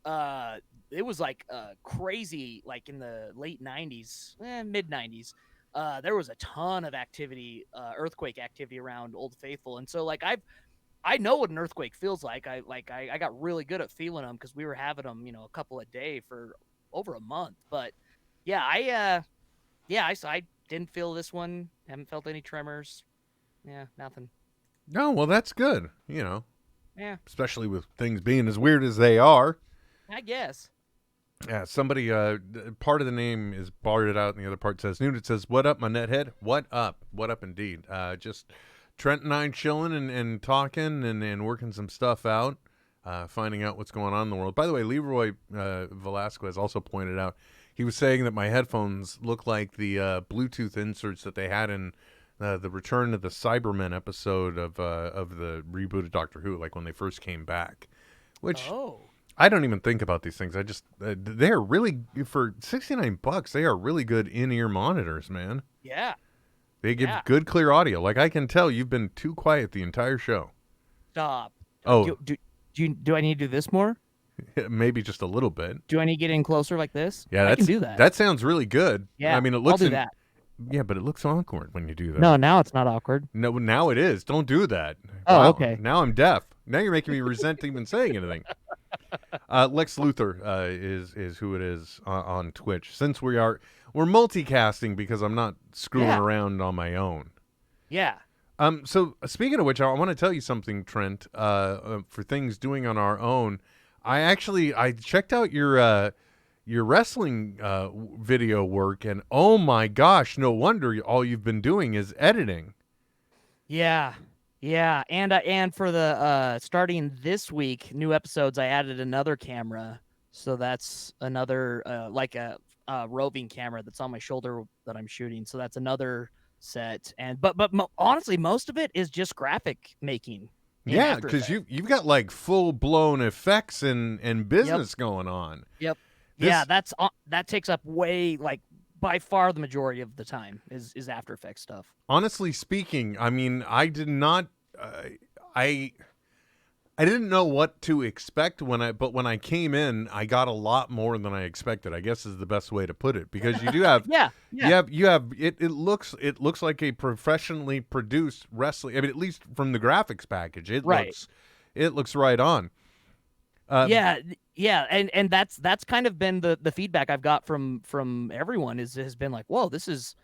[SPEAKER 2] uh, it was like crazy. Like in the late '90s, mid '90s, there was a ton of activity, earthquake activity around Old Faithful, and so like I know what an earthquake feels like. I got really good at feeling them because we were having them, a couple a day for over a month. But yeah, I didn't feel this one. Haven't felt any tremors. Yeah, nothing.
[SPEAKER 7] No, well, that's good.
[SPEAKER 2] Yeah,
[SPEAKER 7] Especially with things being as weird as they are.
[SPEAKER 2] I guess.
[SPEAKER 7] Yeah, somebody, part of the name is barred out, and the other part says, Nude, it says, what up, my nethead? What up? What up, indeed. Just Trent and I chilling and talking and working some stuff out, finding out what's going on in the world. By the way, Leroy Velasquez also pointed out, he was saying that my headphones look like the Bluetooth inserts that they had in the Return of the Cybermen episode of the rebooted Doctor Who, like when they first came back, which...
[SPEAKER 2] Oh.
[SPEAKER 7] I don't even think about these things. I just they are really, for $69. They are really good in-ear monitors, man.
[SPEAKER 2] Yeah.
[SPEAKER 7] They give good, clear audio. Like I can tell, you've been too quiet the entire show.
[SPEAKER 2] Stop.
[SPEAKER 7] Oh,
[SPEAKER 2] Do I need to do this more?
[SPEAKER 7] maybe just a little bit.
[SPEAKER 2] Do I need to get in closer like this?
[SPEAKER 7] Yeah,
[SPEAKER 2] I can do that.
[SPEAKER 7] That sounds really good.
[SPEAKER 2] Yeah,
[SPEAKER 7] I mean, it looks.
[SPEAKER 2] I'll do that.
[SPEAKER 7] Yeah, but it looks awkward when you do that.
[SPEAKER 2] No, now it's not awkward.
[SPEAKER 7] No, now it is. Don't do that.
[SPEAKER 2] Oh,
[SPEAKER 7] Wow.
[SPEAKER 2] okay.
[SPEAKER 7] Now I'm deaf. Now you're making me resent even saying anything. Lex Luthor is who it is on Twitch. Since we're multicasting because I'm not screwing around on my own.
[SPEAKER 2] Yeah.
[SPEAKER 7] So speaking of which, I want to tell you something, Trent. For things doing on our own, I checked out your wrestling video work, and oh my gosh, no wonder all you've been doing is editing.
[SPEAKER 2] Yeah. Yeah, and for the starting this week, new episodes, I added another camera, so that's another like a roving camera that's on my shoulder that I'm shooting. So that's another set, and but honestly, most of it is just graphic making.
[SPEAKER 7] Yeah, because you've got like full blown effects and business going on.
[SPEAKER 2] Yep. That takes up way by far the majority of the time is After Effects stuff.
[SPEAKER 7] Honestly speaking, I mean, I did not, I didn't know what to expect but when I came in, I got a lot more than I expected, I guess is the best way to put it, because you do have, it looks like a professionally produced wrestling. I mean, at least from the graphics package, it looks right on.
[SPEAKER 2] And that's kind of been the feedback I've got from everyone has been like, whoa, this is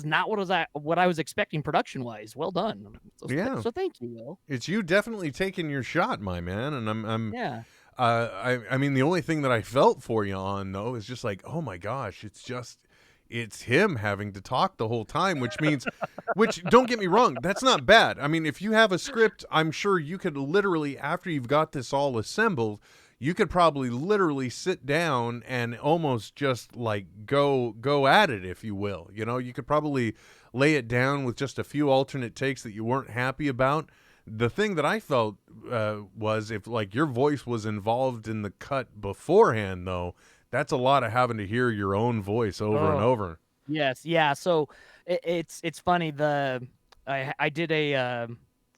[SPEAKER 2] not what I was expecting production wise. Well done. So thank you, Will.
[SPEAKER 7] It's you definitely taking your shot, my man, and I'm I mean, the only thing that I felt for you on though is just like, oh my gosh, it's him having to talk the whole time, which means, which don't get me wrong, that's not bad. I mean, if you have a script, I'm sure you could literally, after you've got this all assembled, you could probably literally sit down and almost just like go at it, if you will. You could probably lay it down with just a few alternate takes that you weren't happy about. The thing that I felt was if like your voice was involved in the cut beforehand, though, that's a lot of having to hear your own voice over and over.
[SPEAKER 2] Yes, yeah. So it's funny. I did a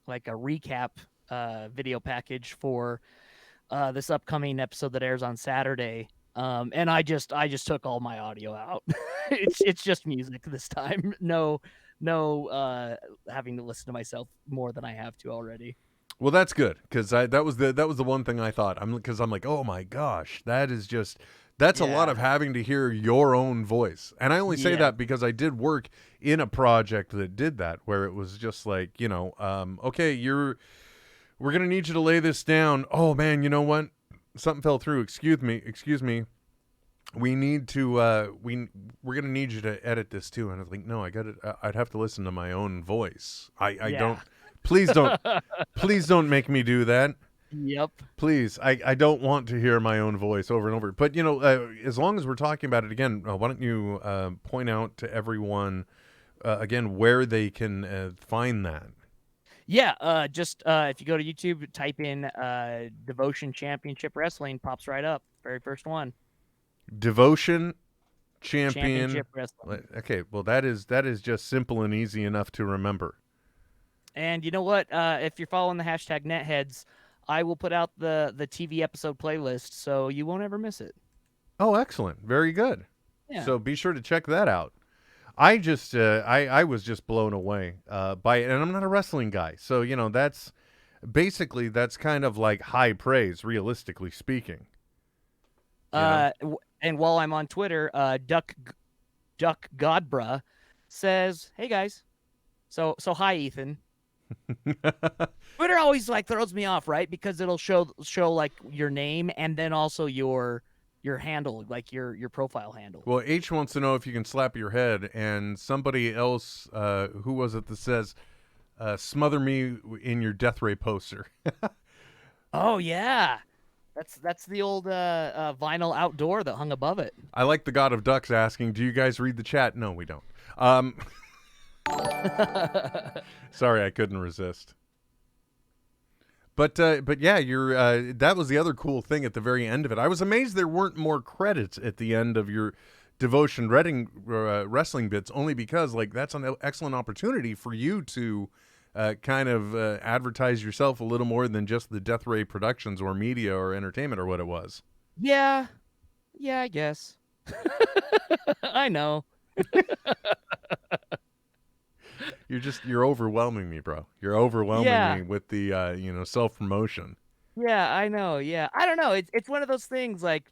[SPEAKER 2] like a recap video package for this upcoming episode that airs on Saturday. And I just took all my audio out. it's just music this time. No having to listen to myself more than I have to already.
[SPEAKER 7] Well, that's good, because that was the one thing I thought. I'm like, oh my gosh, that's a lot of having to hear your own voice. And I only say that because I did work in a project that did that, where it was just like, okay, we're going to need you to lay this down. Oh man, you know what? Something fell through. Excuse me. We need to, we're going to need you to edit this too. And I was like, no, I'd have to listen to my own voice. Please don't make me do that.
[SPEAKER 2] Yep.
[SPEAKER 7] Please, I don't want to hear my own voice over and over. But, as long as we're talking about it again, why don't you point out to everyone, again, where they can find that?
[SPEAKER 2] Yeah, just if you go to YouTube, type in Devotion Championship Wrestling, pops right up. Very first one.
[SPEAKER 7] Devotion champion.
[SPEAKER 2] wrestling.
[SPEAKER 7] Okay, well that is just simple and easy enough to remember.
[SPEAKER 2] And you know what? If you're following the hashtag NetHeads, I will put out the TV episode playlist, so you won't ever miss it.
[SPEAKER 7] Oh, excellent. Very good.
[SPEAKER 2] Yeah.
[SPEAKER 7] So be sure to check that out. I just I was just blown away by it, and I'm not a wrestling guy, so that's basically that's kind of like high praise, realistically speaking.
[SPEAKER 2] And while I'm on Twitter, Duck Godbra says, "Hey guys." So hi Ethan. Twitter always like throws me off, right? Because it'll show like your name and then also your handle, like your profile handle.
[SPEAKER 7] Well, H wants to know if you can slap your head, and somebody else, who was it that says, "Smother me in your death ray poster."
[SPEAKER 2] Oh yeah, that's the old vinyl outdoor that hung above it.
[SPEAKER 7] I like the God of Ducks asking, "Do you guys read the chat?" No, we don't. Sorry, I couldn't resist. But yeah, you're that was the other cool thing at the very end of it. I was amazed there weren't more credits at the end of your Devotion wrestling bits, only because like that's an excellent opportunity for you to kind of advertise yourself a little more than just the Death Ray Productions or media or entertainment or what it was.
[SPEAKER 2] Yeah, I guess. I know.
[SPEAKER 7] You're overwhelming me, bro. You're overwhelming me with the self-promotion.
[SPEAKER 2] Yeah, I know. Yeah, I don't know. It's one of those things I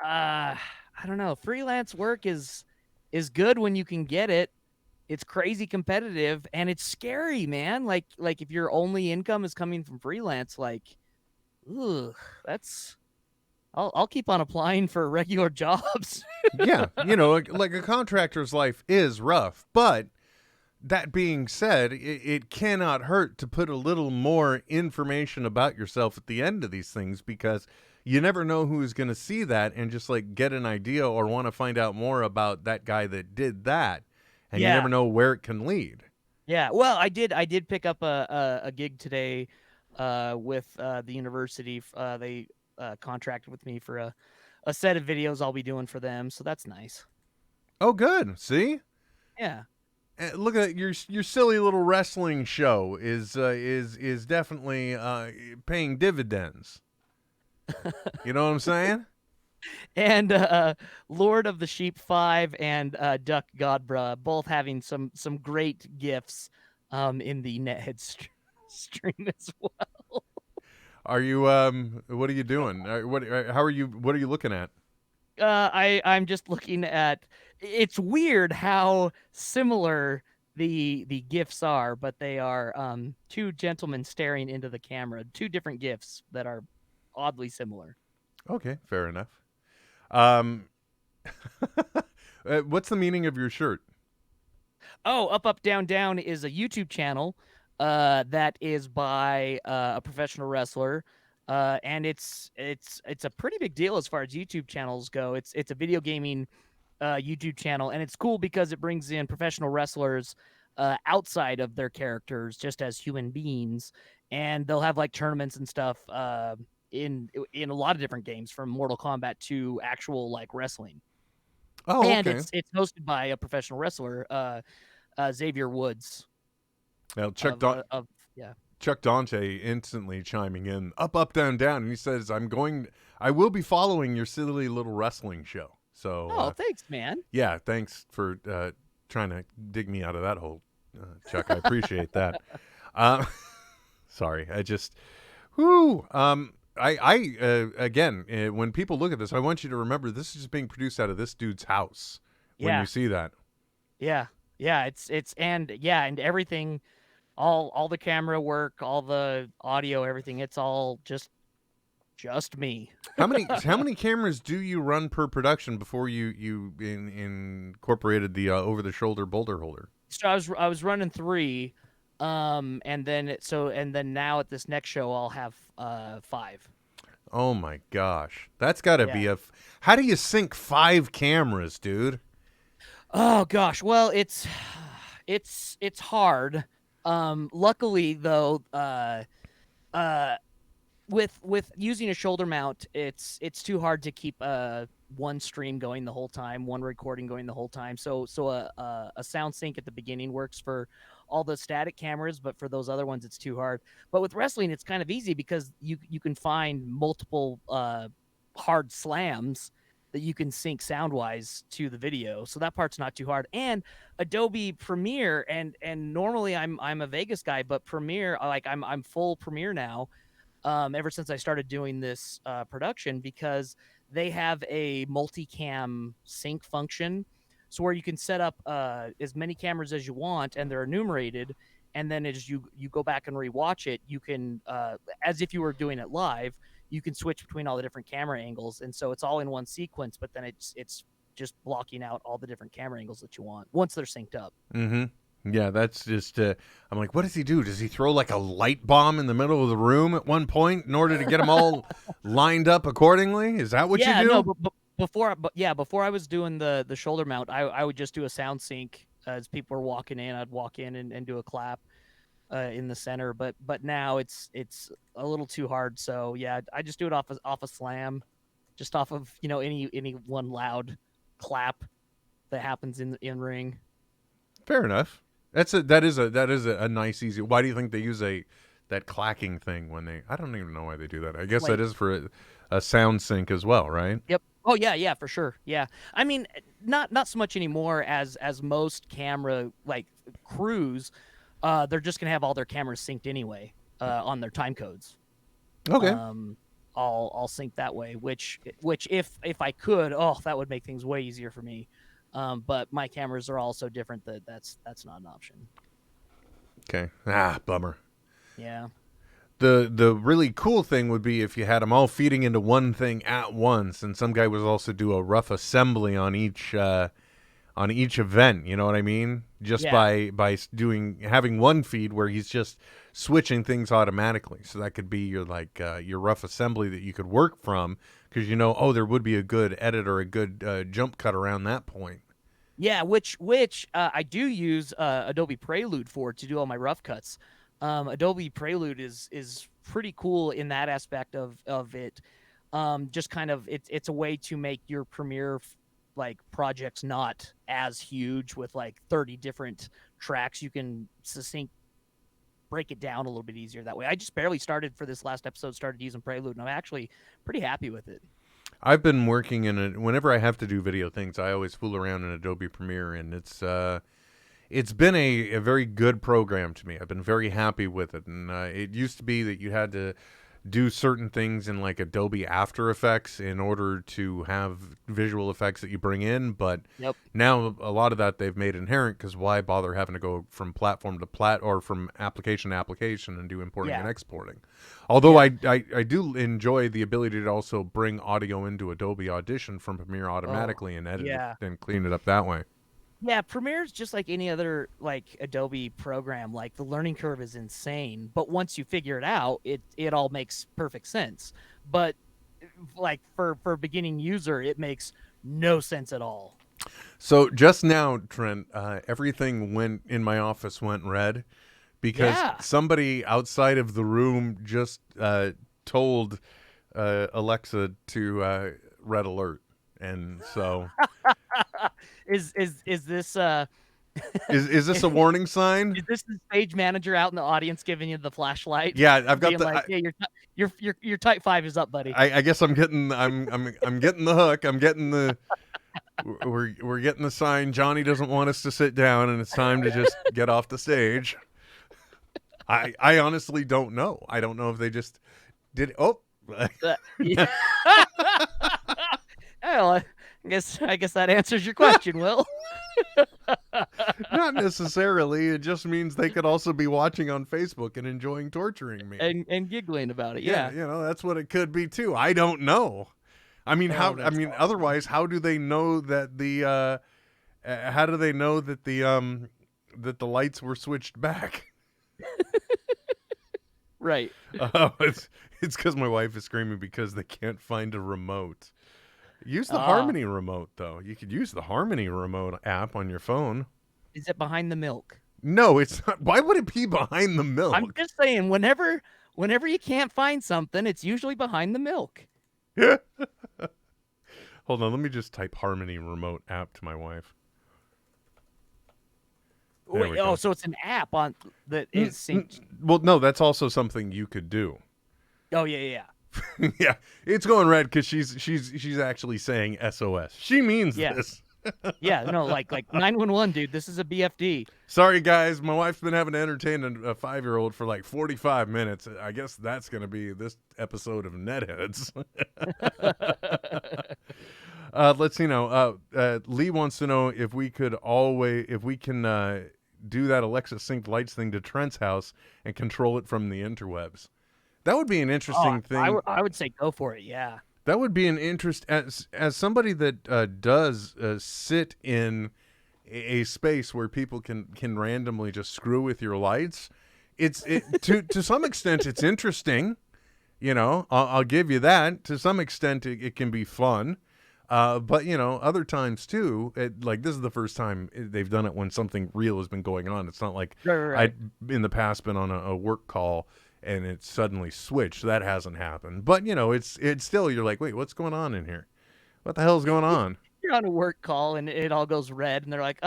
[SPEAKER 2] don't know. Freelance work is good when you can get it. It's crazy competitive and it's scary, man. Like if your only income is coming from freelance, ugh, that's I'll keep on applying for regular jobs.
[SPEAKER 7] Yeah, like a contractor's life is rough, but that being said, it cannot hurt to put a little more information about yourself at the end of these things, because you never know who is going to see that and just like get an idea or want to find out more about that guy that did that, and you never know where it can lead.
[SPEAKER 2] Yeah, well, I did pick up a gig today with the university. They contracted with me for a set of videos I'll be doing for them, so that's nice.
[SPEAKER 7] Oh, good. See?
[SPEAKER 2] Yeah.
[SPEAKER 7] Look at your silly little wrestling show is definitely paying dividends. You know what I'm saying?
[SPEAKER 2] And Lord of the Sheep 5 and Duck Godbra both having some great gifts in the NetHeads stream as well.
[SPEAKER 7] Are you what are you doing? What are you looking at?
[SPEAKER 2] I'm just looking at. It's weird how similar the gifs are, but they are two gentlemen staring into the camera. Two different gifs that are oddly similar.
[SPEAKER 7] Okay, fair enough. What's the meaning of your shirt?
[SPEAKER 2] Oh, Up Up Down Down is a YouTube channel that is by a professional wrestler. And it's a pretty big deal as far as YouTube channels go. It's a video gaming YouTube channel, and it's cool because it brings in professional wrestlers outside of their characters, just as human beings, and they'll have like tournaments and stuff in a lot of different games, from Mortal Kombat to actual like wrestling.
[SPEAKER 7] Oh, okay.
[SPEAKER 2] And it's hosted by a professional wrestler, Xavier Woods.
[SPEAKER 7] Now, Chuck Dante instantly chiming in, Up, Up, Down, Down, and he says, I will be following your silly little wrestling show. So,
[SPEAKER 2] thanks, man.
[SPEAKER 7] Yeah, thanks for trying to dig me out of that hole, Chuck. I appreciate that. Sorry, I just, again, when people look at this, I want you to remember this is being produced out of this dude's house. When you see that.
[SPEAKER 2] Yeah, and everything. All the camera work, all the audio, everything, it's all just me.
[SPEAKER 7] How many cameras do you run per production before you incorporated the over the shoulder boulder holder?
[SPEAKER 2] So I was running 3, and then now at this next show I'll have 5.
[SPEAKER 7] Oh my gosh, that's got to be how do you sync 5 cameras, dude?
[SPEAKER 2] Oh gosh, well it's hard. Luckily though, with using a shoulder mount, it's too hard to keep one stream going the whole time, one recording going the whole time. So a sound sync at the beginning works for all the static cameras, but for those other ones, it's too hard. But with wrestling, it's kind of easy because you can find multiple hard slams that you can sync sound wise to the video. So that part's not too hard. And Adobe Premiere, and normally I'm a Vegas guy, but Premiere, like I'm full Premiere now. Ever since I started doing this production, because they have a multicam sync function, so where you can set up as many cameras as you want, and they're enumerated. And then as you go back and rewatch it, you can, as if you were doing it live, you can switch between all the different camera angles, and so it's all in one sequence. But then it's just blocking out all the different camera angles that you want once they're synced up.
[SPEAKER 7] Mm-hmm. Yeah, that's just. I'm like, what does he do? Does he throw like a light bomb in the middle of the room at one point in order to get them all lined up accordingly? Is that what you do?
[SPEAKER 2] No, but before I was doing the shoulder mount, I would just do a sound sync as people were walking in. I'd walk in and do a clap in the center. But now it's a little too hard. So yeah, I just do it off a slam, just off of any one loud clap that happens in ring.
[SPEAKER 7] Fair enough. That is a nice easy. Why do you think they use that clacking thing when they? I don't even know why they do that. I guess that is for a sound sync as well, right?
[SPEAKER 2] Yep. Oh yeah, for sure. Yeah. I mean, not so much anymore as most camera like crews. They're just gonna have all their cameras synced anyway on their time codes.
[SPEAKER 7] Okay.
[SPEAKER 2] I'll sync that way. Which if I could, that would make things way easier for me. But my cameras are all so different that's not an option.
[SPEAKER 7] Okay. Bummer.
[SPEAKER 2] Yeah.
[SPEAKER 7] The really cool thing would be if you had them all feeding into one thing at once, and some guy was also do a rough assembly on each event. You know what I mean? Just by having one feed where he's just switching things automatically. So that could be your rough assembly that you could work from, because there would be a good edit or a good jump cut around that point.
[SPEAKER 2] Yeah, which I do use Adobe Prelude to do all my rough cuts. Adobe Prelude is pretty cool in that aspect of it. Just kind of it's a way to make your Premiere like projects not as huge with like 30 different tracks. You can break it down a little bit easier that way. I just barely started for this last episode, started using Prelude, and I'm actually pretty happy with it.
[SPEAKER 7] I've been working in it. Whenever I have to do video things, I always fool around in Adobe Premiere, and it's been a very good program to me. I've been very happy with it, and it used to be that you had to do certain things in like Adobe After Effects in order to have visual effects that you bring in, but now a lot of that they've made inherent, because why bother having to go from platform to or from application to application and do importing and exporting. Although I do enjoy the ability to also bring audio into Adobe Audition from Premiere automatically and edit it and clean it up that way.
[SPEAKER 2] Yeah, Premiere's just like any other like Adobe program. Like the learning curve is insane, but once you figure it out, it all makes perfect sense. But like for a beginning user, it makes no sense at all.
[SPEAKER 7] So just now, Trent, everything in my office went red because somebody outside of the room just told Alexa to red alert, and so.
[SPEAKER 2] Is this
[SPEAKER 7] is this a warning sign?
[SPEAKER 2] Is this the stage manager out in the audience giving you the flashlight?
[SPEAKER 7] Yeah, I've got the.
[SPEAKER 2] Like, your type 5 is up, buddy.
[SPEAKER 7] I guess I'm getting getting the hook. I'm getting the. We're getting the sign. Johnny doesn't want us to sit down, and it's time to just get off the stage. I honestly don't know. I don't know if they just did. Oh.
[SPEAKER 2] Yeah. Well, I guess that answers your question, Will.
[SPEAKER 7] Not necessarily. It just means they could also be watching on Facebook and enjoying torturing me
[SPEAKER 2] and giggling about it. Yeah,
[SPEAKER 7] that's what it could be too. I don't know. I mean, awesome. Otherwise, how do they know that the? How do they know that the lights were switched back?
[SPEAKER 2] Right.
[SPEAKER 7] Oh, it's because my wife is screaming because they can't find a remote. Use the Harmony remote, though. You could use the Harmony remote app on your phone.
[SPEAKER 2] Is it behind the milk?
[SPEAKER 7] No, it's not. Why would it be behind the milk?
[SPEAKER 2] I'm just saying, whenever you can't find something, it's usually behind the milk.
[SPEAKER 7] Hold on, let me just type Harmony remote app to my wife. There we
[SPEAKER 2] Wait,
[SPEAKER 7] go.
[SPEAKER 2] so it's an app on that is synced.
[SPEAKER 7] Well, no, that's also something you could do.
[SPEAKER 2] Oh yeah.
[SPEAKER 7] Yeah, it's going red because she's actually saying SOS. She means
[SPEAKER 2] Yeah.
[SPEAKER 7] this.
[SPEAKER 2] Yeah, no, like 911, dude. This is a BFD.
[SPEAKER 7] Sorry, guys. My wife's been having to entertain a 5-year-old for like 45 minutes. I guess that's going to be this episode of NetHeads. Let's see now. Lee wants to know if we can do that Alexa synced lights thing to Trent's house and control it from the interwebs. That would be an interesting thing.
[SPEAKER 2] I would say go for it. Yeah.
[SPEAKER 7] That would be an interest as somebody that does sit in a space where people can randomly just screw with your lights. To some extent it's interesting, I'll give you that. To some extent it can be fun, but other times too. Like this is the first time they've done it when something real has been going on. It's not like
[SPEAKER 2] Right.
[SPEAKER 7] I'd in the past been on a work call and it suddenly switched. That hasn't happened. But, it's still, you're like, wait, what's going on in here? What the hell's going on?
[SPEAKER 2] You're on a work call and it all goes red and they're like,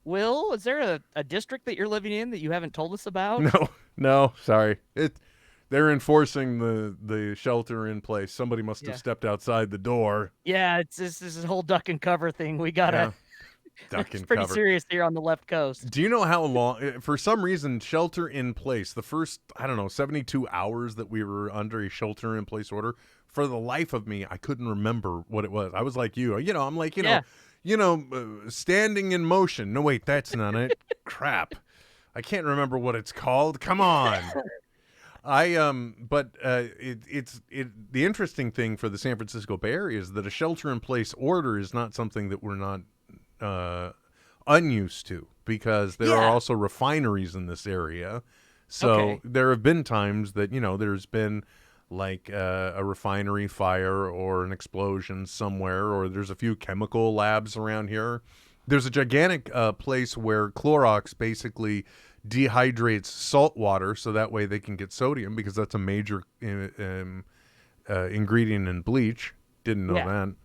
[SPEAKER 2] Will, is there a district that you're living in that you haven't told us about?
[SPEAKER 7] No, sorry. They're enforcing the shelter in place. Somebody must have stepped outside the door.
[SPEAKER 2] Yeah, it's this whole duck and cover thing. We gotta
[SPEAKER 7] duck and
[SPEAKER 2] it's pretty
[SPEAKER 7] cover.
[SPEAKER 2] serious here on the left coast.
[SPEAKER 7] Do you know how long, for some reason, shelter in place, the first, 72 hours that we were under a shelter in place order, for the life of me, I couldn't remember what it was. I was like you, I'm like, standing in motion. No, wait, that's not it. Crap. I can't remember what it's called. Come on. The interesting thing for the San Francisco Bay Area is that a shelter in place order is not something that we're not unused to, because there are also refineries in this area. So there have been times that, there's been like a refinery fire or an explosion somewhere, or there's a few chemical labs around here. There's a gigantic place where Clorox basically dehydrates salt water so that way they can get sodium, because that's a major ingredient in bleach. Didn't know that.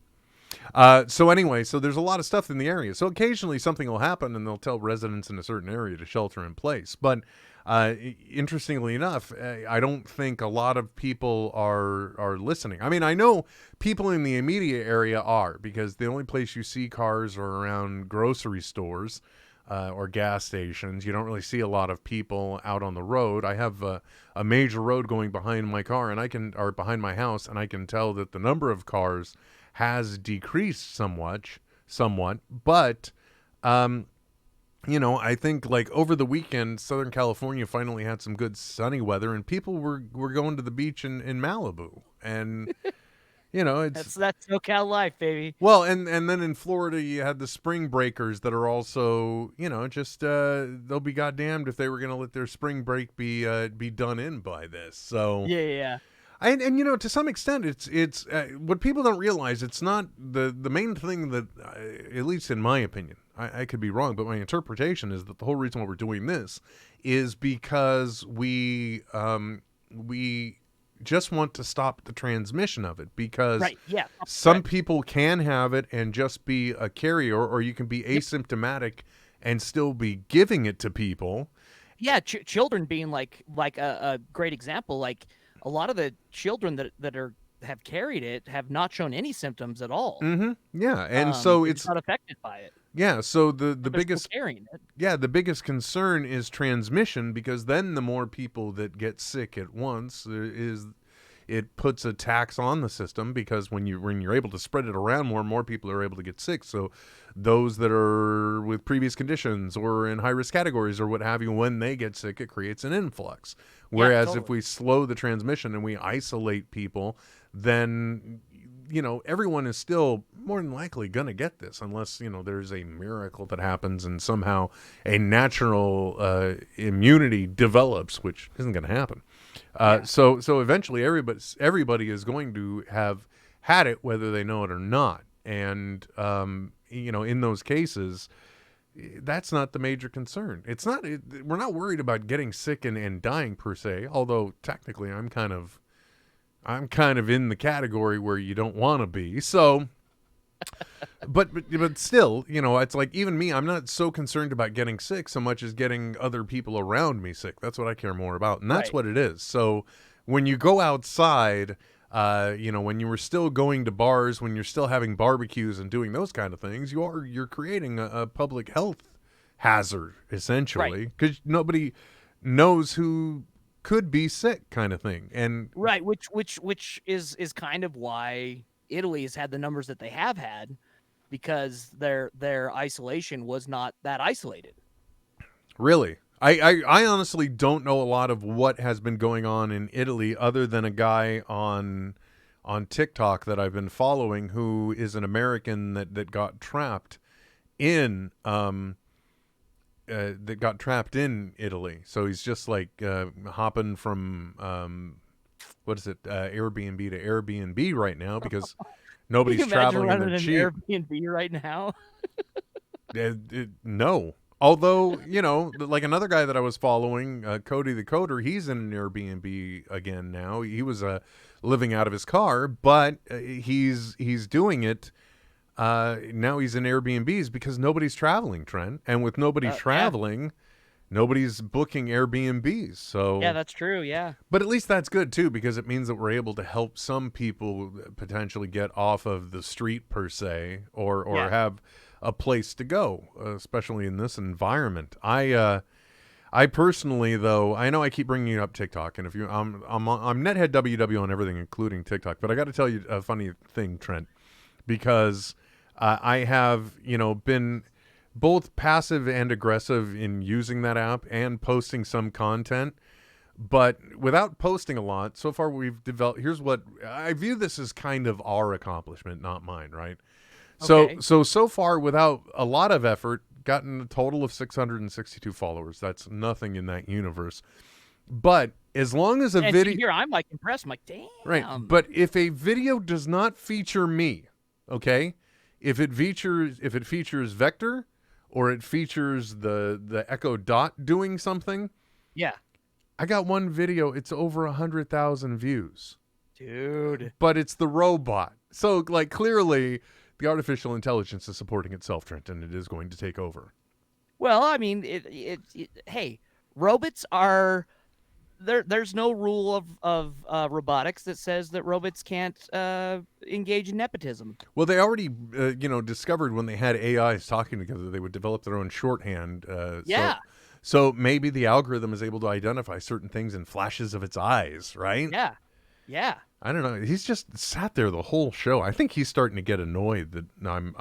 [SPEAKER 7] So anyway, so there's a lot of stuff in the area. So occasionally something will happen and they'll tell residents in a certain area to shelter in place. But interestingly enough, I don't think a lot of people are listening. I mean, I know people in the immediate area are, because the only place you see cars are around grocery stores or gas stations. You don't really see a lot of people out on the road. I have a major road going behind my car, and behind my house, and I can tell that the number of cars has decreased somewhat, but I think like over the weekend, Southern California finally had some good sunny weather, and people were going to the beach in Malibu, and it's
[SPEAKER 2] that's SoCal life, baby.
[SPEAKER 7] well, and then in Florida you had the spring breakers that are also just they'll be goddamned if they were going to let their spring break be done in by this. So
[SPEAKER 2] Yeah.
[SPEAKER 7] And to some extent, it's what people don't realize. It's not the main thing that, at least in my opinion, I could be wrong, but my interpretation is that the whole reason why we're doing this is because we just want to stop the transmission of it, because some people can have it and just be a carrier, or you can be asymptomatic and still be giving it to people.
[SPEAKER 2] Yeah, children being like a great example. Like, a lot of the children that have carried it have not shown any symptoms at all.
[SPEAKER 7] Mm-hmm. Yeah, and so it's
[SPEAKER 2] not affected by it.
[SPEAKER 7] Yeah, so the
[SPEAKER 2] They're
[SPEAKER 7] biggest
[SPEAKER 2] still carrying it.
[SPEAKER 7] Yeah, the biggest concern is transmission, because then the more people that get sick at once it puts a tax on the system, because when you're able to spread it around more people are able to get sick. So those that are with previous conditions or in high risk categories or what have you, when they get sick, it creates an influx. Whereas if we slow the transmission and we isolate people, then everyone is still more than likely going to get this, unless there's a miracle that happens and somehow a natural immunity develops, which isn't going to happen. So eventually everybody is going to have had it, whether they know it or not. And in those cases, that's not the major concern. We're not worried about getting sick and dying per se, although technically I'm kind of I'm kind of in the category where you don't want to be. So, but still, it's like even me, I'm not so concerned about getting sick so much as getting other people around me sick. That's what I care more about. And that's
[SPEAKER 2] Right.
[SPEAKER 7] what it is. So when you go outside, when you were still going to bars, when you're still having barbecues and doing those kind of things, you're creating a public health hazard essentially, because nobody knows who could be sick, kind of thing. And
[SPEAKER 2] Right, which is kind of why Italy has had the numbers that they have had, because their isolation was not that isolated.
[SPEAKER 7] really, I honestly don't know a lot of what has been going on in Italy, other than a guy on TikTok that I've been following who is an American that got trapped in Italy. So he's just like hopping from what is it, Airbnb to Airbnb right now because
[SPEAKER 2] Can
[SPEAKER 7] nobody's
[SPEAKER 2] you imagine
[SPEAKER 7] traveling and
[SPEAKER 2] running
[SPEAKER 7] they're
[SPEAKER 2] an
[SPEAKER 7] cheap.
[SPEAKER 2] Airbnb right now?
[SPEAKER 7] No. Although, like another guy that I was following, Cody the Coder, he's in an Airbnb again now. He was living out of his car, but he's doing it. Now he's in Airbnbs because nobody's traveling, Trent. And with nobody traveling, nobody's booking Airbnbs. So
[SPEAKER 2] Yeah, that's true. Yeah.
[SPEAKER 7] but at least that's good too, because it means that we're able to help some people potentially get off of the street per se, or
[SPEAKER 2] Yeah.
[SPEAKER 7] have a place to go, especially in this environment. I personally, though, I know I keep bringing up TikTok, and if you, I'm Nethead WW on everything, including TikTok. But I got to tell you a funny thing, Trent, because I have been both passive and aggressive in using that app and posting some content. But without posting a lot, so far we've developed. Here's what I view this as kind of our accomplishment, not mine, right?
[SPEAKER 2] Okay.
[SPEAKER 7] So far, without a lot of effort, gotten a total of 662 followers. That's nothing in that universe. But as long as a
[SPEAKER 2] And
[SPEAKER 7] video,
[SPEAKER 2] see, here I'm like impressed. I'm like, damn.
[SPEAKER 7] right? But if a video does not feature me, okay, if it features Vector, or it features the Echo Dot doing something,
[SPEAKER 2] Yeah.
[SPEAKER 7] I got one video. It's over 100,000 views.
[SPEAKER 2] Dude.
[SPEAKER 7] But it's the robot. So, like, clearly, the artificial intelligence is supporting itself, Trent, and it is going to take over.
[SPEAKER 2] Well, I mean, hey, robots are there. There's no rule of robotics that says that robots can't engage in nepotism.
[SPEAKER 7] Well, they already, discovered when they had AIs talking together, they would develop their own shorthand.
[SPEAKER 2] Yeah.
[SPEAKER 7] So maybe the algorithm is able to identify certain things in flashes of its eyes, right?
[SPEAKER 2] Yeah. Yeah.
[SPEAKER 7] I don't know. He's just sat there the whole show. I think he's starting to get annoyed that I'm.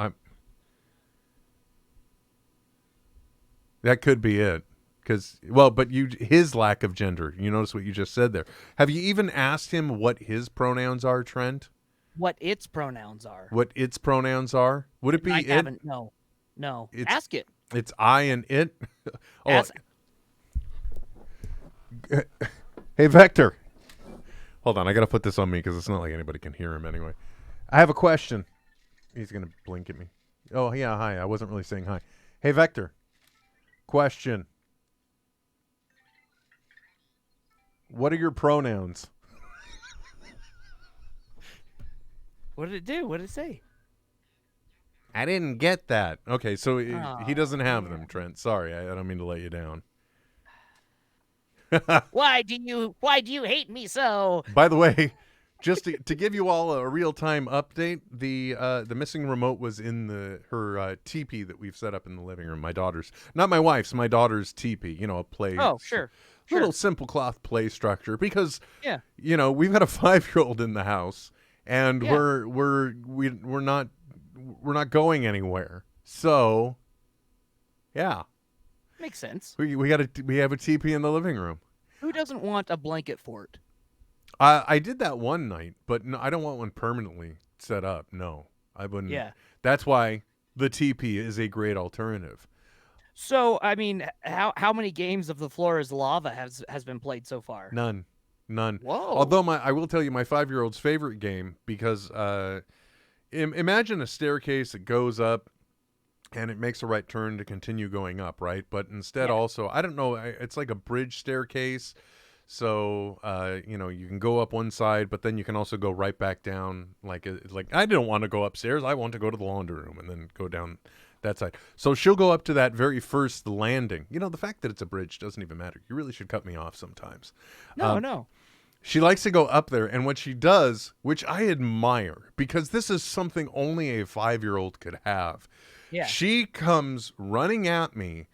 [SPEAKER 7] That could be it. But his lack of gender. You notice what you just said there. Have you even asked him what his pronouns are, Trent?
[SPEAKER 2] What its pronouns are?
[SPEAKER 7] What its pronouns are? Would it be
[SPEAKER 2] I
[SPEAKER 7] it?
[SPEAKER 2] haven't. No. Ask it.
[SPEAKER 7] It's I and it.
[SPEAKER 2] Ask.
[SPEAKER 7] Hey, Vector. Hold on, I gotta put this on me because it's not like anybody can hear him anyway. I have a question. He's gonna blink at me. Oh yeah, hi. I wasn't really saying hi. Hey, Vector. Question. What are your pronouns?
[SPEAKER 2] What did it do? What did it say?
[SPEAKER 7] I didn't get that. Okay, so he doesn't have
[SPEAKER 2] man.
[SPEAKER 7] them, Trent. Sorry, I don't mean to let you down.
[SPEAKER 2] Why do you hate me so?
[SPEAKER 7] By the way, just to give you all a real-time update, the missing remote was in her teepee that we've set up in the living room. My daughter's, not my wife's, my daughter's teepee. A play.
[SPEAKER 2] Oh, sure.
[SPEAKER 7] Little simple cloth play structure because
[SPEAKER 2] Yeah.
[SPEAKER 7] we've got a 5-year-old in the house and
[SPEAKER 2] Yeah.
[SPEAKER 7] we're not going anywhere. So, yeah.
[SPEAKER 2] Makes sense.
[SPEAKER 7] We have a teepee in the living room.
[SPEAKER 2] Who doesn't want a blanket fort?
[SPEAKER 7] I did that one night, but no, I don't want one permanently set up. No, I wouldn't.
[SPEAKER 2] Yeah.
[SPEAKER 7] That's why the teepee is a great alternative.
[SPEAKER 2] So, I mean, how many games of The Floor is Lava has been played so far?
[SPEAKER 7] None.
[SPEAKER 2] Whoa.
[SPEAKER 7] Although I will tell you my 5-year-old's favorite game, because imagine a staircase that goes up and it makes a right turn to continue going up, right? But instead also, I don't know, it's like a bridge staircase. So, you can go up one side, but then you can also go right back down. Like I don't want to go upstairs. I want to go to the laundry room and then go down that side. So she'll go up to that very first landing. The fact that it's a bridge doesn't even matter. You really should cut me off sometimes.
[SPEAKER 2] No.
[SPEAKER 7] She likes to go up there, and what she does, which I admire, because this is something only a 5-year-old could have.
[SPEAKER 2] Yeah.
[SPEAKER 7] She comes running at me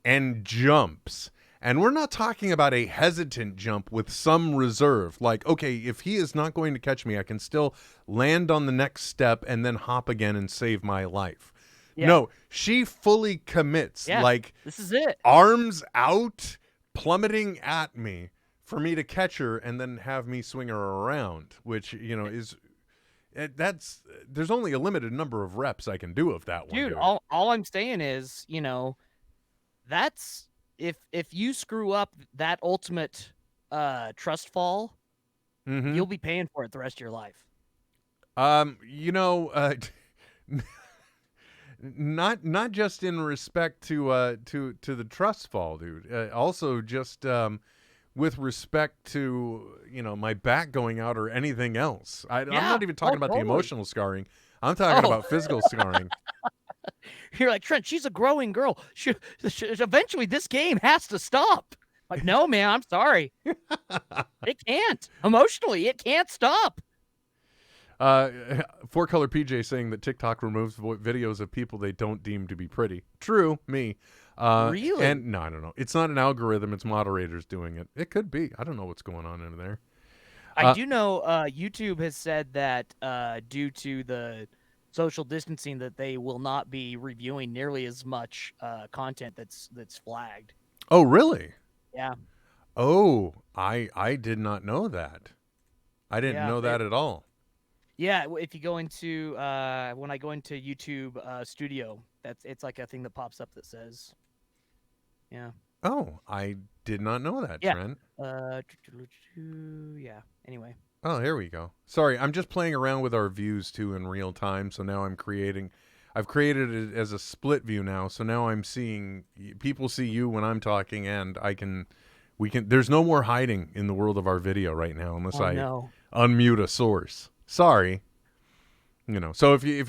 [SPEAKER 7] and jumps. And we're not talking about a hesitant jump with some reserve. Like, okay, if he is not going to catch me, I can still land on the next step and then hop again and save my life.
[SPEAKER 2] Yeah.
[SPEAKER 7] No, she fully commits.
[SPEAKER 2] Yeah,
[SPEAKER 7] like,
[SPEAKER 2] this is it.
[SPEAKER 7] Arms out, plummeting at me for me to catch her and then have me swing her around, which, is... there's only a limited number of reps I can do of that one.
[SPEAKER 2] Dude, all I'm saying is, that's... If you screw up that ultimate trust fall, you'll be paying for it the rest of your life.
[SPEAKER 7] Not just in respect to the trust fall, dude. Also just with respect to my back going out or anything else. I'm not even talking about the emotional scarring. I'm talking about physical scarring.
[SPEAKER 2] You're like, Trent, she's a growing girl. Eventually, this game has to stop. Like, no, man, I'm sorry. It can't. Emotionally, it can't stop.
[SPEAKER 7] 4-Color PJ saying that TikTok removes videos of people they don't deem to be pretty. True, me.
[SPEAKER 2] Really?
[SPEAKER 7] And no, I don't know. It's not an algorithm. It's moderators doing it. It could be. I don't know what's going on in there.
[SPEAKER 2] I do know YouTube has said that due to the social distancing that they will not be reviewing nearly as much content that's flagged.
[SPEAKER 7] Oh, really?
[SPEAKER 2] Yeah.
[SPEAKER 7] Oh, I did not know that. I didn't know that at all.
[SPEAKER 2] Yeah, if you go into when I go into YouTube Studio, it's like a thing that pops up that says, yeah.
[SPEAKER 7] Oh, I did not know that, Trent.
[SPEAKER 2] Yeah. Anyway.
[SPEAKER 7] Oh, here we go. Sorry, I'm just playing around with our views too in real time. So now I've created it as a split view now. So now I'm seeing people see you when I'm talking, and we can. There's no more hiding in the world of our video right now unless unmute a source. Sorry. So if you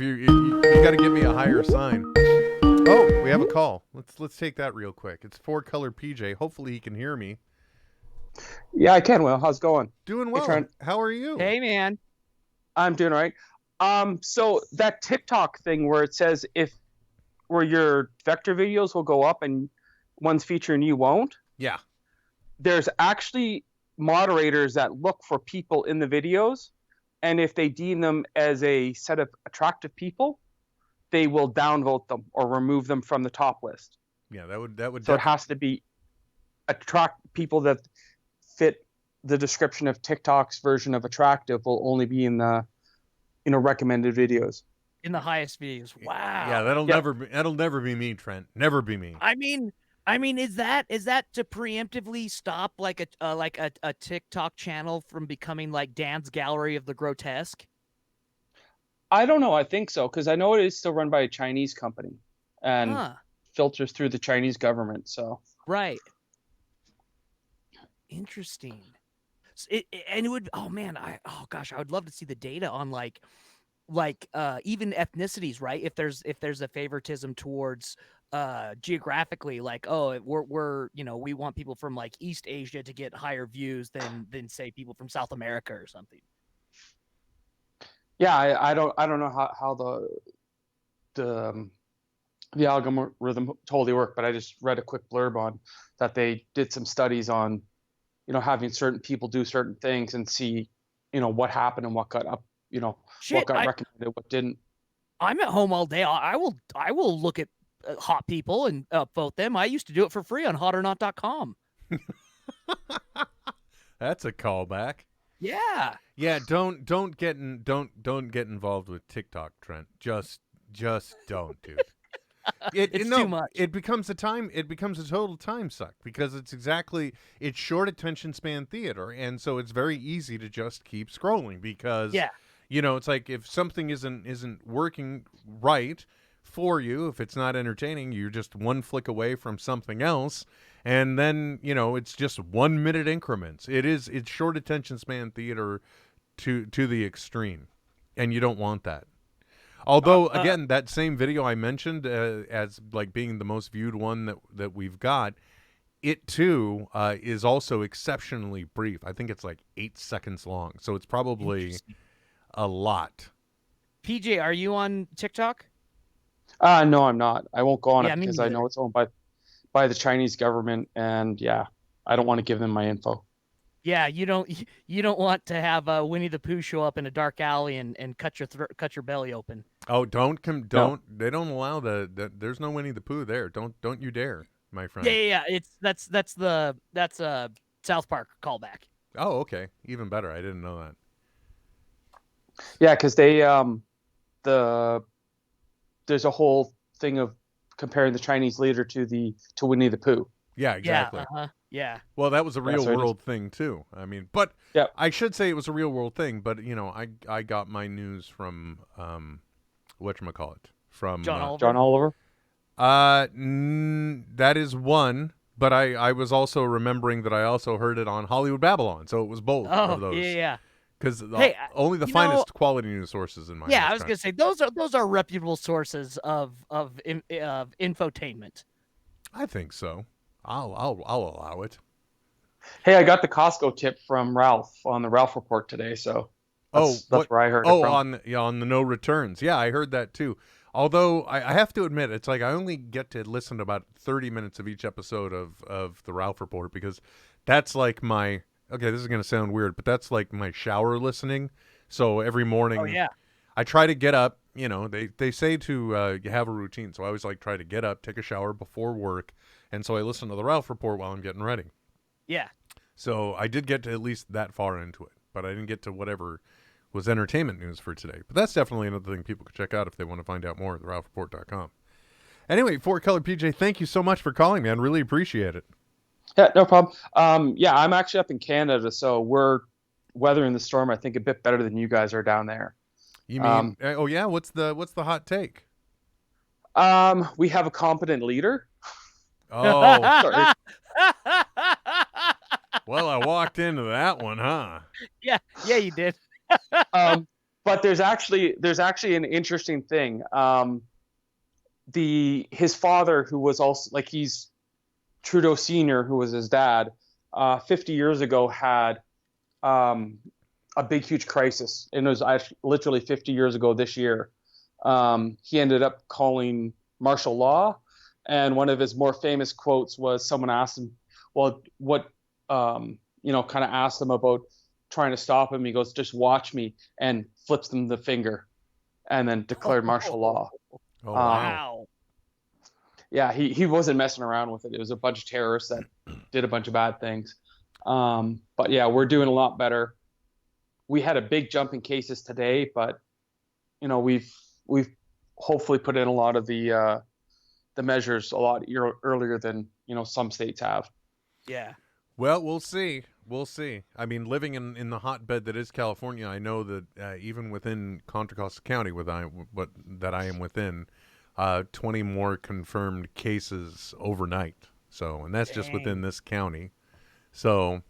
[SPEAKER 7] got to give me a higher sign. Oh, we have a call. Let's take that real quick. It's 4-Color PJ. Hopefully he can hear me.
[SPEAKER 1] Yeah, I can. Well, how's it going?
[SPEAKER 7] Doing well.
[SPEAKER 1] Hey,
[SPEAKER 7] how are you?
[SPEAKER 2] Hey, man.
[SPEAKER 1] I'm doing all right. So that TikTok thing where it says where your vector videos will go up and one's featuring you won't.
[SPEAKER 7] Yeah.
[SPEAKER 1] There's actually moderators that look for people in the videos, and if they deem them as a set of attractive people, they will downvote them or remove them from the top list.
[SPEAKER 7] Yeah, that would.
[SPEAKER 1] So it has to be attract people that fit the description of TikTok's version of attractive will only be in the recommended videos.
[SPEAKER 2] In the highest videos. Wow.
[SPEAKER 7] Yeah, that'll never be me, Trent. Never be me.
[SPEAKER 2] I mean, is that to preemptively stop like a TikTok channel from becoming like Dan's Gallery of the Grotesque?
[SPEAKER 1] I don't know. I think so, because I know it is still run by a Chinese company and filters through the Chinese government. So
[SPEAKER 2] right. Interesting. And it would. Oh man. I would love to see the data on like even ethnicities, right? If there's a favoritism towards geographically, like, oh, we're we want people from like East Asia to get higher views than say people from South America or something.
[SPEAKER 1] Yeah, I don't know how the algorithm totally worked, but I just read a quick blurb on that they did some studies on having certain people do certain things and see what happened and what got up, what got recommended, what didn't.
[SPEAKER 2] I'm at home all day. I will look at hot people and vote them. I used to do it for free on hotornot.com.
[SPEAKER 7] That's a callback.
[SPEAKER 2] Yeah.
[SPEAKER 7] Yeah, don't get involved with TikTok, Trent. Just don't, dude.
[SPEAKER 2] It's too much.
[SPEAKER 7] It becomes a total time suck because it's short attention span theater, and so it's very easy to just keep scrolling because it's like if something isn't working right, for you. If it's not entertaining, you're just one flick away from something else. And then, it's just 1 minute increments. It's short attention span theater to the extreme. And you don't want that. Although, again, that same video I mentioned as like being the most viewed one that we've got, it too is also exceptionally brief. I think it's like 8 seconds long. So it's probably a lot.
[SPEAKER 2] PJ, are you on TikTok?
[SPEAKER 1] No, I'm not. I won't go on
[SPEAKER 2] Yeah,
[SPEAKER 1] it
[SPEAKER 2] me
[SPEAKER 1] because I
[SPEAKER 2] neither.
[SPEAKER 1] know it's owned by the Chinese government, and yeah, I don't want to give them my info.
[SPEAKER 2] Yeah, you don't want to have Winnie the Pooh show up in a dark alley and cut your belly open.
[SPEAKER 7] Oh,
[SPEAKER 1] No.
[SPEAKER 7] they don't allow there's no Winnie the Pooh there. Don't you dare, my friend.
[SPEAKER 2] Yeah. That's South Park callback.
[SPEAKER 7] Oh, okay. Even better. I didn't know that.
[SPEAKER 1] Yeah, because there's a whole thing of comparing the Chinese leader to Winnie the Pooh.
[SPEAKER 7] Yeah, exactly.
[SPEAKER 2] Yeah. Yeah.
[SPEAKER 7] Well, that was a real
[SPEAKER 1] so it is-
[SPEAKER 7] world thing too. I mean, but
[SPEAKER 1] Yeah.
[SPEAKER 7] I should say it was a real world thing. But I got my news from whatchamacallit, from
[SPEAKER 2] John Oliver.
[SPEAKER 1] John Oliver.
[SPEAKER 7] that is one. But I was also remembering that I also heard it on Hollywood Babylon, so it was both of
[SPEAKER 2] Oh,
[SPEAKER 7] those.
[SPEAKER 2] yeah.
[SPEAKER 7] Because
[SPEAKER 2] Hey,
[SPEAKER 7] only the
[SPEAKER 2] you
[SPEAKER 7] finest quality news sources in my
[SPEAKER 2] Yeah, I
[SPEAKER 7] house
[SPEAKER 2] was gonna say those are reputable sources of infotainment.
[SPEAKER 7] I think so. I'll allow it.
[SPEAKER 1] Hey, I got the Costco tip from Ralph on the Ralph report today, so that's where I heard it from.
[SPEAKER 7] On the no returns. Yeah, I heard that too. Although I have to admit, it's like I only get to listen to about 30 minutes of each episode of the Ralph report, because that's like my, okay, this is going to sound weird, but that's like my shower listening. So every morning,
[SPEAKER 2] Oh yeah.
[SPEAKER 7] I try to get up. They say to you have a routine, so I always try to get up, take a shower before work, and so I listen to the Ralph report while I'm getting ready.
[SPEAKER 2] Yeah.
[SPEAKER 7] So I did get to at least that far into it, but I didn't get to whatever was entertainment news for today. But that's definitely another thing people could check out if they want to find out more at theralphreport.com. Anyway, Four Color PJ, thank you so much for calling, man. Really appreciate it.
[SPEAKER 1] Yeah, no problem. Yeah, I'm actually up in Canada, so we're weathering the storm, I think, a bit better than you guys are down there.
[SPEAKER 7] You mean? Oh yeah. What's the hot take?
[SPEAKER 1] We have a competent leader.
[SPEAKER 7] Oh,
[SPEAKER 1] Sorry.
[SPEAKER 7] well, I walked into that one, huh?
[SPEAKER 2] Yeah, you did.
[SPEAKER 1] But there's actually an interesting thing. His father, who was also he's Trudeau Sr., who was his dad, 50 years ago had a big, huge crisis. And it was actually literally 50 years ago this year. He ended up calling martial law. And one of his more famous quotes was someone asked him, well, what, kind of asked him about trying to stop him. He goes, just watch me, and flips them the finger and then declared martial law.
[SPEAKER 7] Oh,
[SPEAKER 2] Wow.
[SPEAKER 1] Yeah, he wasn't messing around with it. It was a bunch of terrorists that did a bunch of bad things. But yeah, we're doing a lot better. We had a big jump in cases today, but we've hopefully put in a lot of the measures a lot earlier than some states have.
[SPEAKER 2] Yeah.
[SPEAKER 7] Well, we'll see. We'll see. I mean, living in the hotbed that is California, I know that even within Contra Costa County, that I am within, 20 more confirmed cases overnight. So, and that's just within this county. So,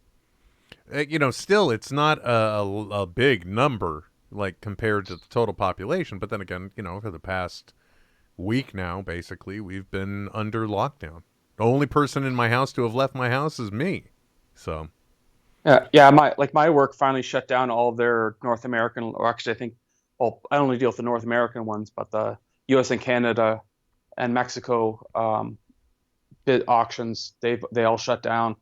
[SPEAKER 7] still, it's not a big number like compared to the total population. But then again, for the past week now, basically, we've been under lockdown. The only person in my house to have left my house is me. So.
[SPEAKER 1] Yeah. My work finally shut down all of their North American, or actually, I think, well, I only deal with the North American ones, but the U.S. and Canada and Mexico bid auctions, they all shut down.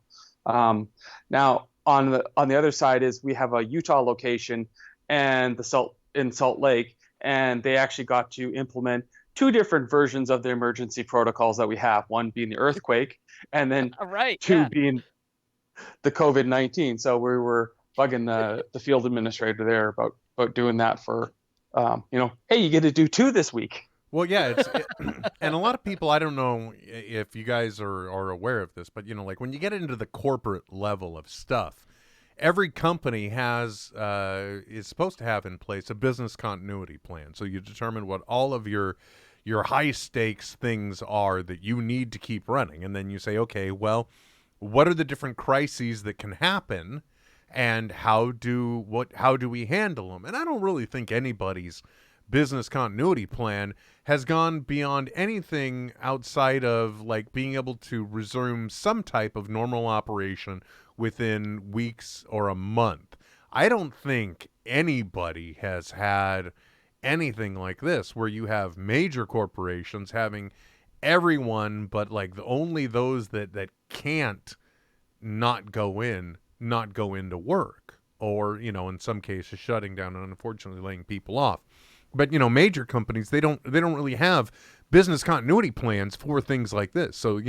[SPEAKER 1] Now on the other side is we have a Utah location and in Salt Lake, and they actually got to implement two different versions of the emergency protocols that we have. One being the earthquake, and then two being the COVID-19. So we were bugging the field administrator there about doing that for, hey, you get to do two this week.
[SPEAKER 7] Well, yeah, and a lot of people, I don't know if you guys are aware of this, but when you get into the corporate level of stuff, every company is supposed to have in place a business continuity plan. So you determine what all of your your high stakes things are that you need to keep running. And then you say, okay, well, what are the different crises that can happen, and how do we handle them? And I don't really think anybody's business continuity plan has gone beyond anything outside of like being able to resume some type of normal operation within weeks or a month. I don't think anybody has had anything like this where you have major corporations having everyone but like only those that can't not go into work, or in some cases shutting down and unfortunately laying people off. But major companies, they don't really have business continuity plans for things like this. So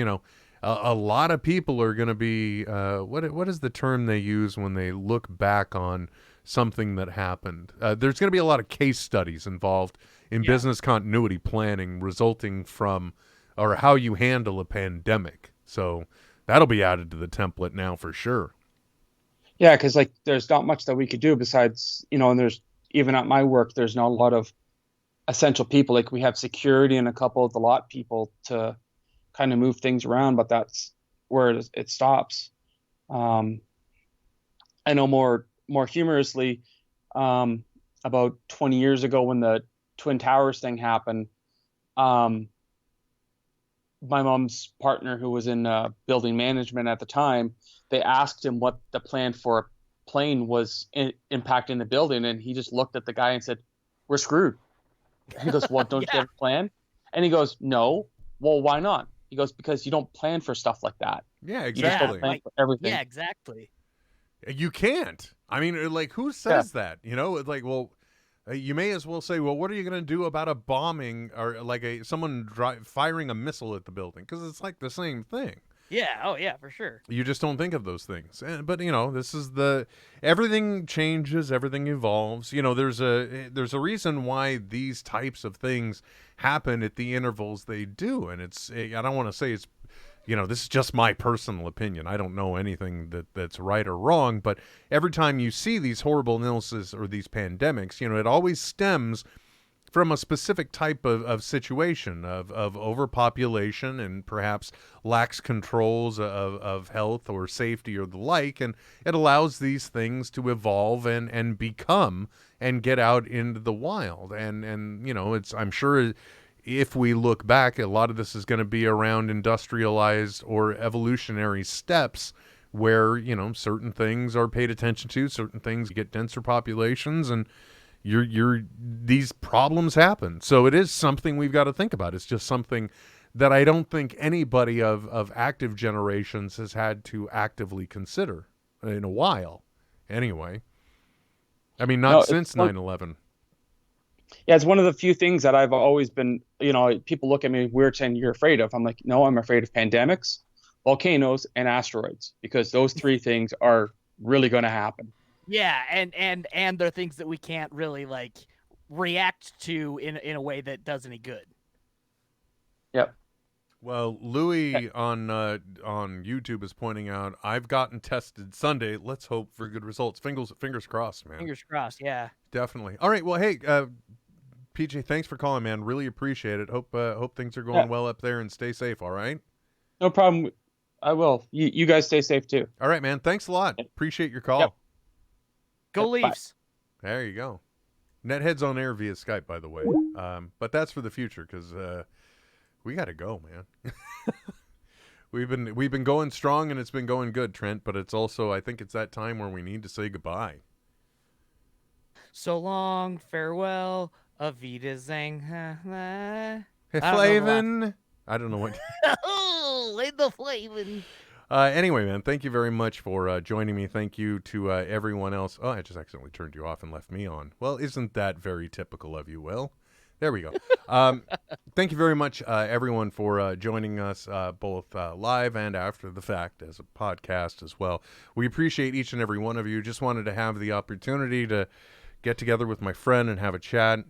[SPEAKER 7] a lot of people are going to be what is the term they use when they look back on something that happened? There's going to be a lot of case studies involved in business continuity planning resulting from, or how you handle a pandemic. So that'll be added to the template now for sure.
[SPEAKER 1] Yeah, because like there's not much that we could do besides, and there's, even at my work, there's not a lot of essential people. Like we have security and a couple of the lot people to kind of move things around, but that's where it stops. I know more humorously, about 20 years ago when the Twin Towers thing happened, my mom's partner, who was in building management at the time, they asked him what the plan for a plane was impacting the building, and he just looked at the guy and said, "We're screwed." He goes, "Well, don't you have a plan?" And he goes, "No." "Well, why not?" He goes, "Because you don't plan for stuff like that."
[SPEAKER 7] Yeah,
[SPEAKER 1] You just don't
[SPEAKER 7] exactly.
[SPEAKER 1] plan for everything.
[SPEAKER 2] Yeah, exactly.
[SPEAKER 7] You can't. I mean, like, who says that? It's like, well, you may as well say, well, what are you going to do about a bombing or like someone firing a missile at the building? Because it's like the same thing.
[SPEAKER 2] Yeah. Oh, yeah, for sure.
[SPEAKER 7] You just don't think of those things. But this is everything changes, everything evolves. There's a reason why these types of things happen at the intervals they do, and I don't want to say it's, this is just my personal opinion. I don't know anything that's right or wrong, but every time you see these horrible illnesses or these pandemics, it always stems from a specific type of situation of overpopulation and perhaps lax controls of health or safety or the like, and it allows these things to evolve and become and get out into the wild. And I'm sure if we look back, a lot of this is going to be around industrialized or evolutionary steps where certain things are paid attention to, certain things get denser populations, and these problems happen. So it is something we've got to think about. It's just something that I don't think anybody of active generations has had to actively consider in a while. Anyway, I mean, not since 9/11.
[SPEAKER 1] Yeah, it's one of the few things that I've always been, people look at me weird saying you're afraid of. I'm like, no, I'm afraid of pandemics, volcanoes, and asteroids, because those three things are really going to happen.
[SPEAKER 2] Yeah, and they're things that we can't really like react to in a way that does any good.
[SPEAKER 1] Yep.
[SPEAKER 7] Well, Louis on YouTube is pointing out, I've gotten tested Sunday. Let's hope for good results. Fingers crossed, man.
[SPEAKER 2] Fingers crossed, yeah.
[SPEAKER 7] Definitely. All right. Well, hey, PJ, thanks for calling, man. Really appreciate it. Hope things are going well up there, and stay safe. All right.
[SPEAKER 1] No problem. I will. You guys stay safe too.
[SPEAKER 7] All right, man. Thanks a lot. Appreciate your call.
[SPEAKER 1] Yep.
[SPEAKER 2] Go Leafs.
[SPEAKER 7] There you go. NetHeads on air via Skype, by the way. But that's for the future, because we got to go, man. We've been going strong, and it's been going good, Trent. But it's also, I think it's that time where we need to say goodbye.
[SPEAKER 2] So long, farewell, Auf Wiedersehen.
[SPEAKER 7] Flavin. I don't know what.
[SPEAKER 2] Oh, in the Flavin.
[SPEAKER 7] Anyway, man, thank you very much for joining me. Thank you to everyone else. Oh, I just accidentally turned you off and left me on. Well, isn't that very typical of you, Will? There we go. Thank you very much, everyone, for joining us both live and after the fact as a podcast as well. We appreciate each and every one of you. Just wanted to have the opportunity to get together with my friend and have a chat,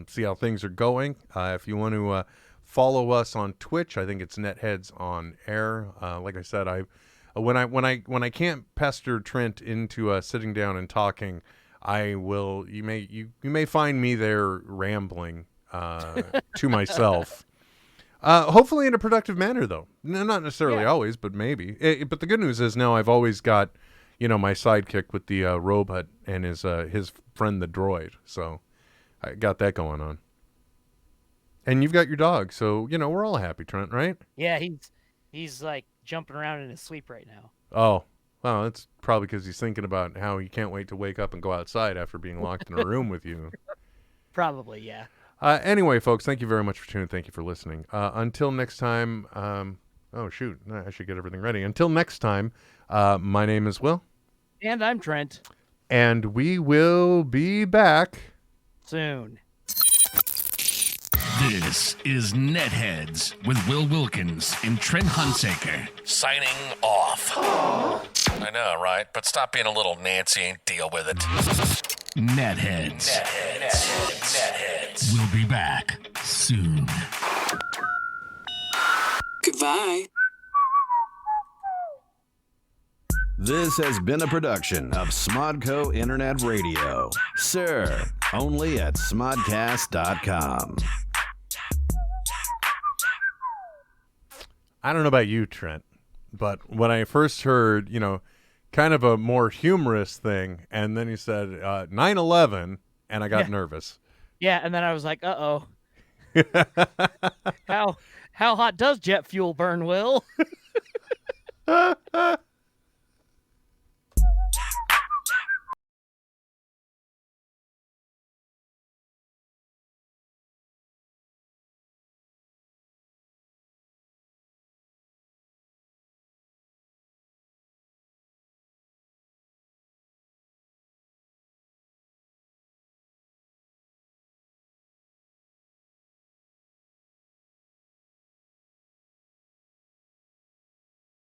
[SPEAKER 7] see how things are going. If you want to follow us on Twitch, I think it's NetHeads on air. Like I said, when I can't pester Trent into sitting down and talking, I will. You may find me there rambling to myself. Hopefully in a productive manner, though. Not necessarily always, but maybe. But the good news is now I've always got, my sidekick with the robot and his friend, the droid. So I got that going on. And you've got your dog, so we're all happy, Trent, right?
[SPEAKER 2] Yeah, he's like jumping around in his sleep right now.
[SPEAKER 7] Oh, well, that's probably because he's thinking about how he can't wait to wake up and go outside after being locked in a room with you.
[SPEAKER 2] Probably, yeah.
[SPEAKER 7] Anyway, folks, thank you very much for tuning in. Thank you for listening. Until next time, oh, shoot, I should get everything ready. Until next time, my name is Will.
[SPEAKER 2] And I'm Trent.
[SPEAKER 7] And we will be back
[SPEAKER 2] Soon.
[SPEAKER 5] This is NetHeads with Will Wilkins and Trent Hunsaker. Signing off. I know, right? But stop being a little Nancy and deal with it. NetHeads. NetHeads. We'll be back soon.
[SPEAKER 8] Goodbye.
[SPEAKER 9] This has been a production of Smodco Internet Radio. Sir, only at smodcast.com.
[SPEAKER 7] I don't know about you, Trent, but when I first heard, kind of a more humorous thing, and then he said 9/11, and I got nervous.
[SPEAKER 2] Yeah, and then I was like, uh-oh. How hot does jet fuel burn, Will?